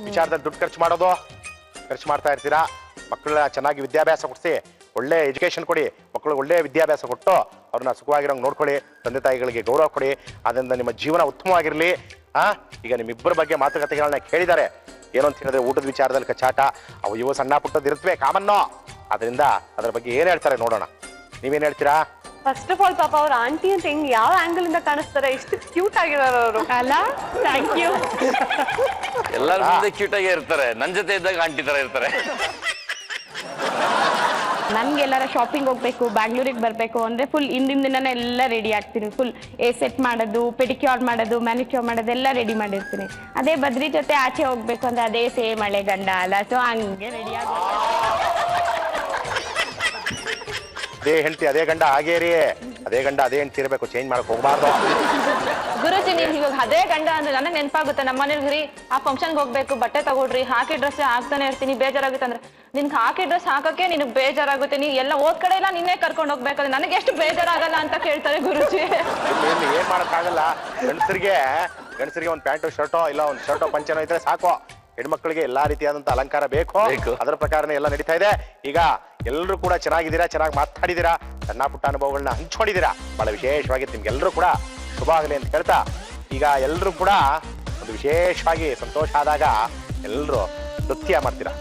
ವಿಚಾರದಲ್ಲಿ ದುಡ್ಡು ಖರ್ಚು ಮಾಡ್ತಾ ಇರ್ತೀರಾ. ಮಕ್ಕಳನ್ನ ಚೆನ್ನಾಗಿ ವಿದ್ಯಾಭ್ಯಾಸ ಕೊಡಿಸಿ, ಒಳ್ಳೆ ಎಜುಕೇಶನ್ ಕೊಡಿ, ಮಕ್ಕಳಿಗೆ ಒಳ್ಳೆ ವಿದ್ಯಾಭ್ಯಾಸ ಕೊಟ್ಟು ಅವ್ರನ್ನ ಸುಖವಾಗಿರೋಂಗೆ ನೋಡ್ಕೊಳ್ಳಿ. ತಂದೆ ತಾಯಿಗಳಿಗೆ ಗೌರವ ಕೊಡಿ. ಅದರಿಂದ ನಿಮ್ಮ ಜೀವನ ಉತ್ತಮವಾಗಿರಲಿ. ಈಗ ನಿಮ್ಮಿಬ್ಬರ ಬಗ್ಗೆ ಮಾತುಕತೆಗಳನ್ನ ಕೇಳಿದ್ದಾರೆ. ಏನು ಅಂತ ಹೇಳಿದ್ರೆ, ಊಟದ ವಿಚಾರದಲ್ಲಿ ಕಚಾಟ, ಅವು ಇವು ಸಣ್ಣ ಪುಟ್ಟದ್ದು ಇರುತ್ತವೆ, ಕಾಮನ್ನು. ಅದರಿಂದ ಅದ್ರ ಬಗ್ಗೆ ಏನ್ ಹೇಳ್ತಾರೆ ನೋಡೋಣ. ನೀವೇನ್ ಹೇಳ್ತೀರಾ? ಫಸ್ಟ್ ಆಫ್ ಆಲ್ ಪಾಪ ಅವ್ರ ಆಂಟಿ ಅಂತ ಹೆಂಗ್ ಯಾವ ಆಂಗಲ್ ಇಂದ ಕಾಣಿಸ್ತಾರೆ, ಎಷ್ಟು ಕ್ಯೂಟ್ ಆಗಿದಾರೆ ಅವರು ಅಲ್ಲ. Thank you. ಎಲ್ಲರ ಮುಂದೆ ಕ್ಯೂಟ್ ಆಗೇ ಇರ್ತಾರೆ, ನನ್ ಜೊತೆ ಇದ್ದಾಗ ಆಂಟಿ ತರ ಇರ್ತಾರೆ. ನನ್ಗೆ ಎಲ್ಲಾರ ಶಾಪಿಂಗ್ ಹೋಗ್ಬೇಕು, ಬ್ಯಾಂಗ್ಳೂರಿಗೆ ಬರ್ಬೇಕು ಅಂದ್ರೆ ಫುಲ್ ಹಿಂದಿನ ದಿನನೇ ಎಲ್ಲ ರೆಡಿ ಆಗ್ತೀನಿ. ಫುಲ್ ಸೆಟ್ ಮಾಡೋದು, ಪೆಡಿಕ್ಯೂರ್ ಮಾಡೋದು, ಮ್ಯಾನಿಕ್ಯೂರ್ ಮಾಡೋದು ಎಲ್ಲ ರೆಡಿ ಮಾಡಿರ್ತೀನಿ. ಅದೇ ಬದ್ರಿ ಜೊತೆ ಆಚೆ ಹೋಗ್ಬೇಕು ಅಂದ್ರೆ ಅದೇ ಸೇಮ್ ಹಳೆ ಗಂಡ ಅಲ್ಲ, ಸೊ ಹಂಗೆ ರೆಡಿ ಆಗ. ಅದೇ ಹೆಂಡತಿ ಅದೇ ಗಂಡ ಹಾಗೇ ರೀ, ಅದೇ ಗಂಡ ಅದೇ ಹೆಂಡತಿ ಇರಬೇಕು, ಚೇಂಜ್ ಮಾಡಕ್ ಹೋಗ್ಬಾರ್ದು. ಗುರುಜಿ, ನೀವು ಇವಾಗ ಅದೇ ಗಂಡ ಅಂದ್ರೆ ನನಗೆ ನೆನಪಾಗುತ್ತೆ. ನಮ್ಮ ಮನೇಲಿ ಆ ಫಂಕ್ಷನ್ಗೆ ಹೋಗ್ಬೇಕು, ಬಟ್ಟೆ ತಗೊಳ್ರಿ, ಹಾಕಿ ಡ್ರೆಸ್ ಹಾಕ್ತಾನೆ ಇರ್ತೀನಿ, ಬೇಜಾರಾಗುತ್ತೆ ಅಂದ್ರೆ, ನಿನ್ಗೆ ಹಾಕಿ ಡ್ರೆಸ್ ಹಾಕಕ್ಕೆ ನಿನಗೆ ಬೇಜಾರಾಗುತ್ತೆ, ನೀ ಎಲ್ಲ ಓದ್ ಕಡೆ ಎಲ್ಲ ನಿನ್ನೆ ಕರ್ಕೊಂಡು ಹೋಗ್ಬೇಕಾದ್ರೆ ನನಗೆ ಎಷ್ಟು ಬೇಜಾರಾಗಲ್ಲ ಅಂತ ಕೇಳ್ತಾರೆ ಗುರುಜಿ. ಏನ್ ಮಾಡಕ್ಕಾಗಲ್ಲ. ಗಂಡಸರಿಗೆ ಒಂದು ಪ್ಯಾಂಟು ಶರ್ಟೋ ಇಲ್ಲ ಒಂದು ಶರ್ಟೋ ಪಂಚನೋ ಇದ್ರೆ ಸಾಕು. ಹೆಣ್ಮಕ್ಳಿಗೆ ಎಲ್ಲಾ ರೀತಿಯಾದಂತ ಅಲಂಕಾರ ಬೇಕು. ಅದರ ಪ್ರಕಾರನೇ ಎಲ್ಲ ನಡೀತಾ ಇದೆ. ಈಗ ಎಲ್ಲರೂ ಕೂಡ ಚೆನ್ನಾಗಿದ್ದೀರಾ, ಚೆನ್ನಾಗಿ ಮಾತಾಡಿದ್ದೀರಾ, ಸಣ್ಣ ಪುಟ್ಟ ಅನುಭವಗಳನ್ನ ಹಂಚ್ಕೊಂಡಿದ್ದೀರಾ. ಬಹಳ ವಿಶೇಷವಾಗಿ ನಿಮ್ಗೆಲ್ಲರೂ ಕೂಡ ಶುಭ ಆಗಲಿ ಅಂತ ಹೇಳ್ತಾ, ಈಗ ಎಲ್ಲರೂ ಕೂಡ ಒಂದು ವಿಶೇಷವಾಗಿ ಸಂತೋಷ ಆದಾಗ ಎಲ್ಲರೂ ನೃತ್ಯ ಮಾಡ್ತೀರಾ.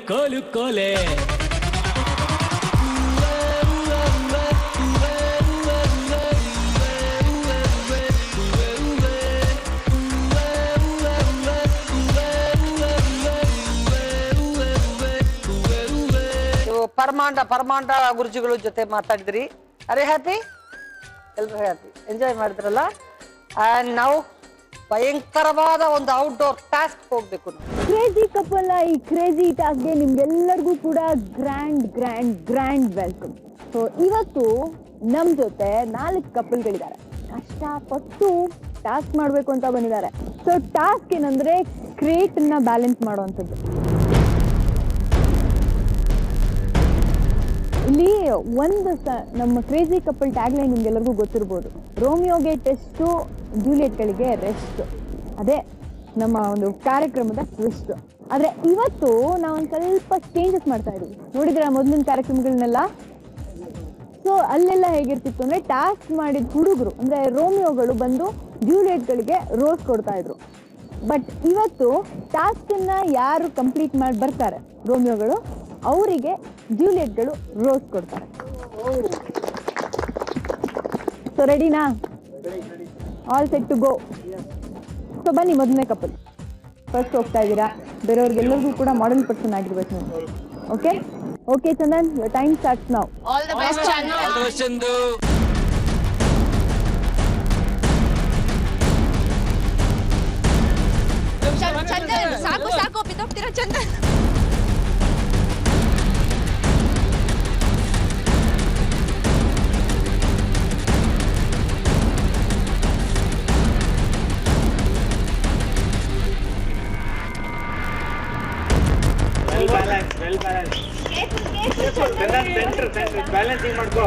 ಕೋಲು ಕೋಲೆ ಪರಮಾಂಡ ಗುರುಜಿಗಳ ಜೊತೆ ಮಾತಾಡಿದ್ರಿ. ಅರೆ ಹ್ಯಾಪಿ, ಎಲ್ರು ಹ್ಯಾಪಿ, ಎಂಜಾಯ್ ಮಾಡಿದ್ರಲ್ಲ. ಅಂಡ್ ನಾವು ಭಯಂಕರವಾದ ಒಂದು ಔಟ್ಡೋರ್ ಟಾಸ್ಕ್ ಹೋಗ್ಬೇಕು. ಕ್ರೇಜಿ ಕಪಲ್ ಈ ಕ್ರೇಜಿ ಟಾಸ್ಕ್ಗೆ ನಿಮ್ಗೆಲ್ಲರಿಗೂ ಕೂಡ grand grand grand welcome. So ಇವತ್ತು ನಮ್ಮ ಜೊತೆ 4 ಕಪಲ್ಗಳಿದ್ದಾರೆ. ಕಷ್ಟಪಟ್ಟು ಟಾಸ್ಕ್ ಮಾಡಬೇಕು ಅಂತ ಬಂದಿದ್ದಾರೆ. ಸೊ ಟಾಸ್ಕ್ ಏನಂದ್ರೆ ಕ್ರೇಟನ್ನ ಬ್ಯಾಲೆನ್ಸ್ ಮಾಡುವಂಥದ್ದು. ಇಲ್ಲಿ ಒಂದು ನಮ್ಮ ಕ್ರೇಜಿ ಕಪಲ್ ಟ್ಯಾಗ್ಲೈನ್ ನಿಮ್ಗೆಲ್ಲರಿಗೂ ಗೊತ್ತಿರ್ಬೋದು, ರೋಮಿಯೋಗೆ ಟೆಸ್ಟು, ಜೂಲಿಯಟ್ಗಳಿಗೆ ರೆಸ್ಟ್. ಅದೇ ನಮ್ಮ ಒಂದು ಕಾರ್ಯಕ್ರಮದ ಟ್ವಿಸ್ಟ್. ಆದರೆ ಇವತ್ತು ನಾವೊಂದು ಸ್ವಲ್ಪ ಚೇಂಜಸ್ ಮಾಡ್ತಾ ಇದ್ದೀವಿ. ನೋಡಿದ್ರೆ ಮೊದಲಿನ ಕಾರ್ಯಕ್ರಮಗಳನ್ನೆಲ್ಲ, ಸೊ ಅಲ್ಲೆಲ್ಲ ಹೇಗಿರ್ತಿತ್ತು ಅಂದರೆ ಟಾಸ್ಕ್ ಮಾಡಿದ ಹುಡುಗರು ಅಂದರೆ ರೋಮಿಯೋಗಳು ಬಂದು ಜೂಲಿಯಟ್ಗಳಿಗೆ ರೋಸ್ ಕೊಡ್ತಾ ಇದ್ರು. ಬಟ್ ಇವತ್ತು ಟಾಸ್ಕನ್ನು ಯಾರು ಕಂಪ್ಲೀಟ್ ಮಾಡಿ ಬರ್ತಾರೆ ರೋಮಿಯೋಗಳು, ಅವರಿಗೆ ಜೂಲಿಯಟ್ಗಳು ರೋಸ್ ಕೊಡ್ತಾರೆ. ಸೊ ರೆಡಿನಾ? All set to go. So ಬನ್ನಿ, ಮೊದಲನೇ ಕಪಲ್ ಫಸ್ಟ್ ಹೋಗ್ತಾ ಇದ್ದೀರಾ. ಬೇರೆಯವ್ರಿಗೆಲ್ಲರಿಗೂ ಕೂಡ ಮಾಡೆಲ್ ಪರ್ಸನ್ ಆಗಿರ್ಬೇಕು ನೀವು. Okay okay Chandan, your time starts now. All the best Chandu. ಬಿದ್ದೋಗ್ತೀರಾ ಚಂದನ್? ಬ್ಯಾಲೆನ್ಸಿಂಗ್ ಮಾಡ್ಕೋ.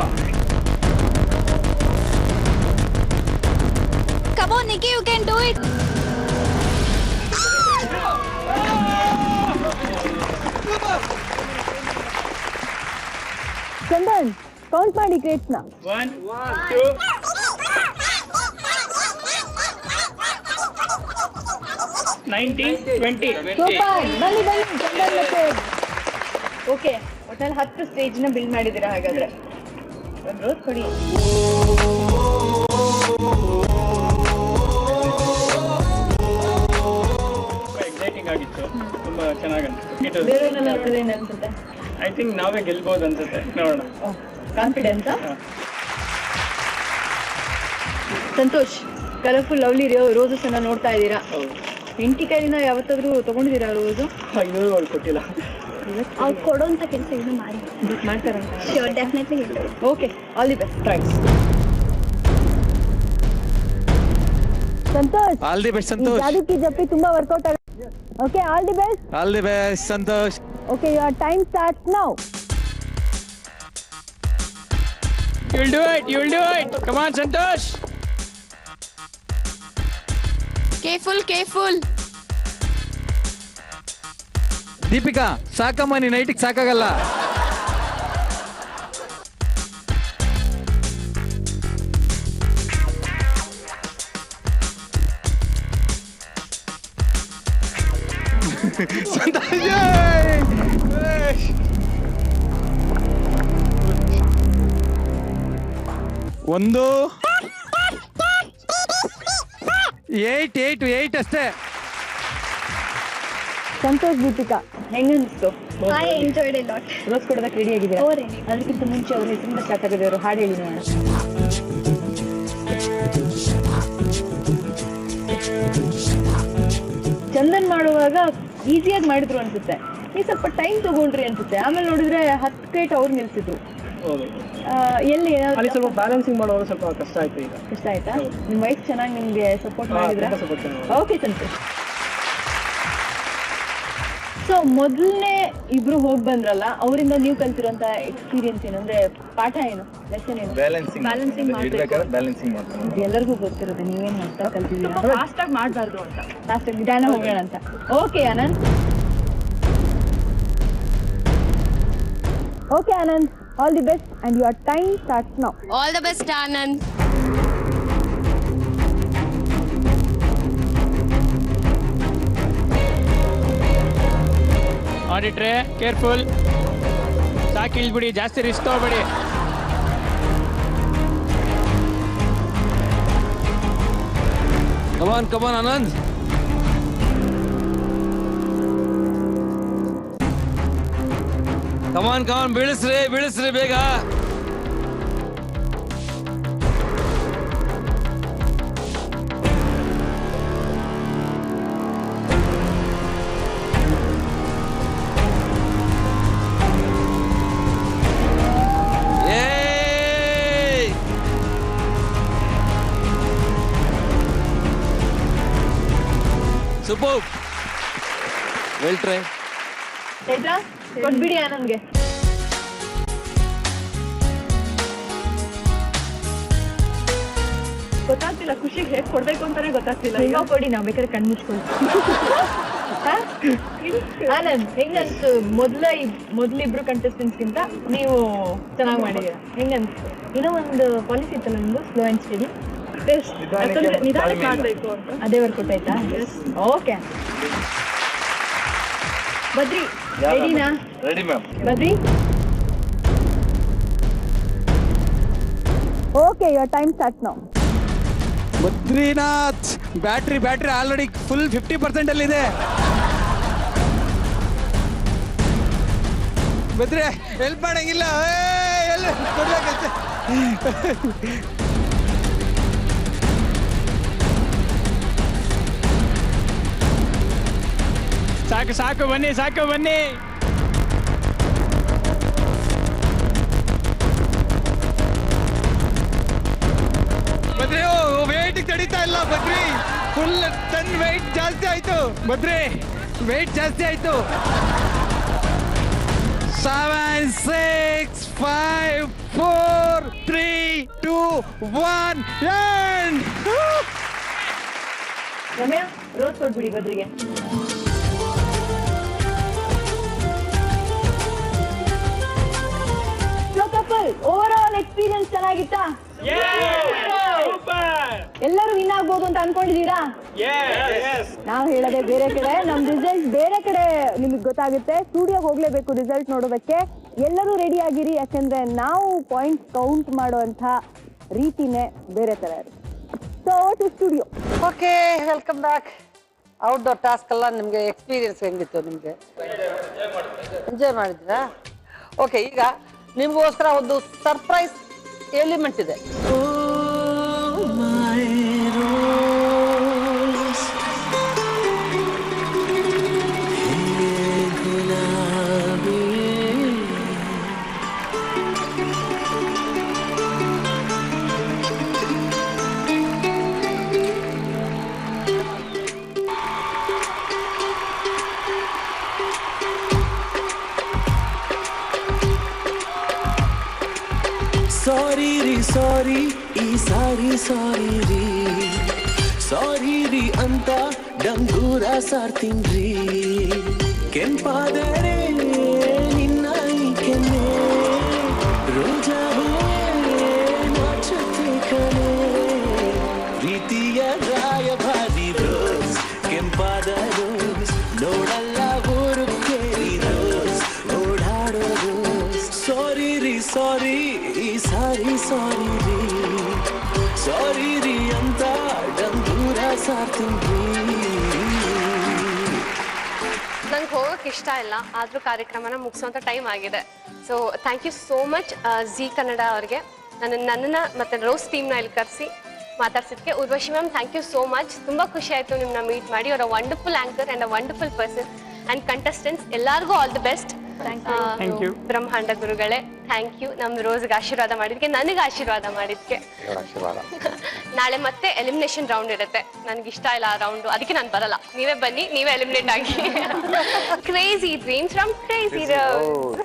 Come on, Nikki, you can do it. Chandan count ಮಾಡಿ ಕ್ರೇಟ್ಸ್ನ. 1 2 19 20. ಸೂಪರ್, ಬನ್ನಿ ಚಂದನ್ ಮತ್ತೆ. ಓಕೆ, ಒಟ್ಟಲ್ಲಿ 10 ಸ್ಟೇಜ್ನ ಬಿಲ್ಡ್ ಮಾಡಿದ್ದೀರಾ ಹಾಗಾದ್ರೆ. ಒಂದು ರೋಸ್ ಕೊಡಿ. ಎಕ್ಸೈಟಿಂಗ್ ಆಗಿತ್ತು, ತುಂಬಾ ಚೆನ್ನಾಗಿ ಅನ್ಸುತ್ತೆ. ಬೇರೆಲ್ಲ ಅನ್ಸುತ್ತೆ. ಐ ಥಿಂಕ್ ನಾವೇ ಗೆಲ್ಬಹುದು ಅನ್ಸುತ್ತೆ, ನೋಡೋಣ. Confidence. Santosh, colourful lovely roses ಅನ್ನ ನೋಡ್ತಾ ಇದ್ದೀರಾ. ಹೆಂಡತಿ ಕೈಲಿಂದ ಯಾವತ್ತಾದ್ರೂ ತಗೊಂಡಿದ್ದೀರಾ ರೋಸು? ಇನ್ನೂ ಅವ್ರು ಕೊಟ್ಟಿಲ್ಲ. ಅವ್ರು ಕೊಡೋಂಥ ಕೆಲಸ ಇನ್ನೂ ಮಾಡ್ತಾರಂತ. ಶ್ಯೂರ್, ಡೆಫಿನೆಟ್ಲಿ ಹೇಳ್ತಾರೆ. Okay, all the best. Thanks Santosh. All the best Santosh. ಜಾದು ಕಿ ಜಪ್ಪಿ ತುಂಬಾ ವರ್ಕೌಟ್ ಆಗುತ್ತೆ. Okay, all the best. All the best Santosh. Okay, your time starts now. You'll do it, you'll do it. Come on, Santosh. Careful, careful. Deepika ಸಾಕಮ್ಮ, ನೀನು ನೈಟಿಗೆ ಸಾಕಾಗಲ್ಲ. ಒಂದು 8 ಅಷ್ಟೇ. ಸಂತೋಷ್, ದೀಪಿಕಾ ಹೆಂಗನ್ನಿಸ್ತು? I enjoyed a lot. Rose ಕೊಡೋದಕ್ಕೆ ರೆಡಿ ಆಗಿದ್ದೀರಾ? ಅದಕ್ಕಿಂತ ಮುಂಚೆ ಅವ್ರ ಹೆಸರಿಂದ ಸ್ಟಾರ್ಟ್ ಆಗಿದೆ. ಅವರು ಹಾಡು ಹೇಳಿ ನೋಡೋಣ. ಚಂದನ್ ಮಾಡುವಾಗ ಈಸಿಯಾಗಿ ಮಾಡಿದ್ರು ಅನ್ಸುತ್ತೆ, ಈ ಸ್ವಲ್ಪ ಟೈಮ್ ತಗೊಂಡ್ರಿ ಅನ್ಸುತ್ತೆ. ಆಮೇಲೆ ನೋಡಿದ್ರೆ 10 ಕ್ರೇಟ್ ಅವ್ರು ನಿಲ್ಸಿದ್ರು. ಎಲ್ಲಿ ಅಲ್ಲಿ ಸ್ವಲ್ಪ ಬ್ಯಾಲೆನ್ಸಿಂಗ್ ಮಾಡುವಾಗ ಸ್ವಲ್ಪ ಕಷ್ಟ ಆಯ್ತು. ಈಗ ಕಷ್ಟ ಆಯ್ತಾ? ನಿಮ್ಮ ವೈಫ್ ಚೆನ್ನಾಗಿ ನಿಮ್ಗೆ ಸಪೋರ್ಟ್ ಮಾಡಿದ್ರ? ಓಕೆ ಸಂತೋಷ್. ಸೊ ಮೊದಲನೇ ಇಬ್ರು ಹೋಗಿ ಬಂದ್ರಲ್ಲ, ಅವರಿಂದ ನೀವು ಕಲ್ತಿರೋಂಥ ಎಕ್ಸ್ಪೀರಿಯನ್ಸ್ ಏನು, ಅಂದ್ರೆ ಪಾಠ ಏನು, ಲೆಸನ್ ಏನು? ಬ್ಯಾಲೆನ್ಸಿಂಗ್ ಮಾಡ್ಬೇಕು. ಎಲ್ಲರಿಗೂ ಗೊತ್ತಿರುತ್ತೆ, ನೀವೇನು ಅಂತ ಕಲ್ತಿದ್ದೀರಾ. ಫಾಸ್ಟ್ ಆಗಿ ಮಾಡಬಾರ್ದು ಅಂತ, ಫಾಸ್ಟ್ ಆಗಿ ನಿಧಾನ ಹೋಗೋಣ ಅಂತ. Okay Anand. Okay Anand, all the best and your time starts now. All the best, Anand. ಆಡಿಟ್ರೆ ಕೇರ್ಫುಲ್, ಸಾಕು ಇಳ್ಬಿಡಿ, ಜಾಸ್ತಿ ರಿಸ್ಕ್ ತಗೋಬೇಡಿ. ಕಮಾನ್ ಕಮಾನ್ ಆನಂದ್. ಕಮಾನ್ ಕಮಾನ್, ಬೀಳಿಸ್ರಿ ಬೇಗ. Super, well try. ಆಯ್ತಾ? ಕೊಟ್ಬಿಡಿ ಆನಂದ್ಗೆ. ಗೊತ್ತಾಗ್ತಿಲ್ಲ, ಖುಷಿಗೆ ಹೇಗೆ ಕೊಡ್ಬೇಕು ಅಂತಾನೆ ಗೊತ್ತಾಗ್ತಿಲ್ಲ. ಈಗ ಕೊಡಿ, ನಾವು ಬೇಕಾದ್ರೆ ಕಣ್ಣು ಮುಚ್ಕೊಳ್ತೀವಿ. ಆನಂದ್, ಹೆಂಗನ್ಸ್ತು? ಮೊದಲಿಬ್ರು ಕಂಟೆಸ್ಟೆಂಟ್ಸ್ಗಿಂತ ನೀವು ಚೆನ್ನಾಗಿ ಮಾಡಿದ್ದೀರಾ, ಹೆಂಗನ್ಸ್ತು? ಇನ್ನೂ ಒಂದು ಪಾಲಿಸಿ ಇತ್ತಲ್ಲ ನಿಮ್ದು, ಸ್ಲೋ ಆ್ಯಂಡ್ ಸ್ಟಡಿ. ನಿಧಾನಕ್ಕೆ ಮಾಡಬೇಕು ಅಂತ ಅದೇ ವರ್ಕೌಟ್ ಆಯ್ತಾ? ಓಕೆ ಬದ್ರಿ, ರೆಡಿನಾ? Ready ma'am. Badri, okay, your time start now. Badrinath, battery already full 50% ಅಲ್ಲಿದೆ. ಬದ್ರಿ ಹೆಲ್ಪ್ ಮಾಡಂಗಿಲ್ಲ, ಸಾಕು ಸಾಕು ಬನ್ನಿ ಸಾಕು ಬನ್ನಿ. ಬದ್ರಿ ವೇಟ್ ತಡೀತಾ ಇಲ್ಲ ಬದ್ರಿ, ಫುಲ್ ಟನ್ ವೇಟ್ ಜಾಸ್ತಿ ಆಯ್ತು ಬದ್ರಿ, ವೇಟ್ ಜಾಸ್ತಿ ಆಯ್ತು. 7 6 5 4 3 2 1 end. ರಮ್ಯಾ ರೋಸ್ ಕೊಟ್ಬಿಡಿ ಬದ್ರಿಗೆ. ಕಪಲ್ ಓವರ್ ಆಲ್ ಎಕ್ಸ್ಪೀರಿಯನ್ಸ್ ಚೆನ್ನಾಗಿತ್ತಾ? ಎಲ್ಲರೂ ವಿನ್ ಆಗ್ಬೋದು ಅಂತ ಅನ್ಕೊಂಡಿದೀರಾ? ನಾವು ಹೇಳೋದೇ ಬೇರೆ ಕಡೆ, ನಮ್ ರಿಸಲ್ಟ್ ಬೇರೆ ಕಡೆ ನಿಮಗೆ ಗೊತ್ತಾಗುತ್ತೆ. ಸ್ಟುಡಿಯೋಗೆ ಹೋಗ್ಲೇಬೇಕು ರಿಸಲ್ಟ್ ನೋಡೋದಕ್ಕೆ. ಎಲ್ಲರೂ ರೆಡಿ ಆಗಿರಿ, ಯಾಕೆಂದ್ರೆ ನಾವು ಪಾಯಿಂಟ್ ಕೌಂಟ್ ಮಾಡುವಂತ ರೀತಿನೇ ಬೇರೆ ತರ ಇರುತ್ತೆ. So to studio. Okay, welcome back. Outdoor task ಎಲ್ಲ ನಿಮಗೆ ಎಕ್ಸ್ಪೀರಿಯನ್ಸ್ ಹೆಂಗಿತ್ತು? ನಿಮಗೆ ಎಂಜಾಯ್ ಮಾಡಿದ್ರಾ? ಓಕೆ, ಈಗ ನಿಮಗೋಸ್ಕರ ಒಂದು ಸರ್ಪ್ರೈಸ್ ಎಲಿಮೆಂಟ್ ಇದೆ. ಸಾರಿ ರೀ ಸಾರಿ ಈ ಸಾರಿ ಸಾರಿ ರೀ, ಸಾರಿ ರೀ ಅಂತ ಡಂಗೂರ ಸಾರ್ತೀನ್ರಿ. ಕೆಂಪಾದರೆ ನಿನ್ನ ಈ ಕೆನ್ನೆ, ರೋಜಾ ಹೂವೇ ನಾಚುತ್ತೆ ಕಣೆ. ಪ್ರೀತಿಯ ರಾಯಭಾರಿ ರೋಸ್, ಕೆಂಪಾದ ರೋಸ್, ನೋಡಲ್ಲ ಊರು ಕೇಳಿ ರೋಸ್, ಓಡಾಡೋ ರೋಸ್. ಸಾರಿ ರೀ ಸಾರಿ ಈ ಸಾರಿ ಸಾರಿ ರೀ, ಸಾರಿ ರೀ ಅಂತ ಡಂಗೂರ ಸಾರ್ತೀನ್ರಿ. ನಂಗೆ ಹೋಗೋಕೆ ಇಷ್ಟ ಇಲ್ಲ, ಆದರೂ ಕಾರ್ಯಕ್ರಮನ ಮುಗಿಸೋಂಥ ಟೈಮ್ ಆಗಿದೆ. So thank you so much Zee Kannada ಅವ್ರಿಗೆ ನನ್ನನ್ನು ಮತ್ತು ರೋಸ್ ಟೀಮ್ನ ಇಲ್ಲಿ ಕರೆಸಿ ಮಾತಾಡ್ಸಿದ್ದಕ್ಕೆ. Urvashi ma'am, thank you so much. ತುಂಬ ಖುಷಿ ಆಯಿತು ನಿಮ್ಮನ್ನ ಮೀಟ್ ಮಾಡಿ. ಅವರ wonderful anchor and a wonderful person and contestants ಎಲ್ಲರಿಗೂ ಆಲ್ ದಿ ಬೆಸ್ಟ್. ಬ್ರಹ್ಮಾಂಡ ಗುರುಗಳೇ ಥ್ಯಾಂಕ್ ಯು. ನಮ್ಮ ರೋಸ್ಗೆ ಆಶೀರ್ವಾದ ಮಾಡಿದ್ಕೆ, ನನಗೆ ಆಶೀರ್ವಾದ ಮಾಡಿದ್ಕೆ. ನಾಳೆ ಮತ್ತೆ ಎಲಿಮಿನೇಷನ್ ರೌಂಡ್ ಇರುತ್ತೆ. ನನಗೆ ಇಷ್ಟ ಇಲ್ಲ ಆ ರೌಂಡು, ಅದಕ್ಕೆ ನಾನು ಬರಲ್ಲ. ನೀವೇ ಬನ್ನಿ, ನೀವೇ ಎಲಿಮಿನೇಟ್ ಆಗಿ. Crazy dreams from crazy rose.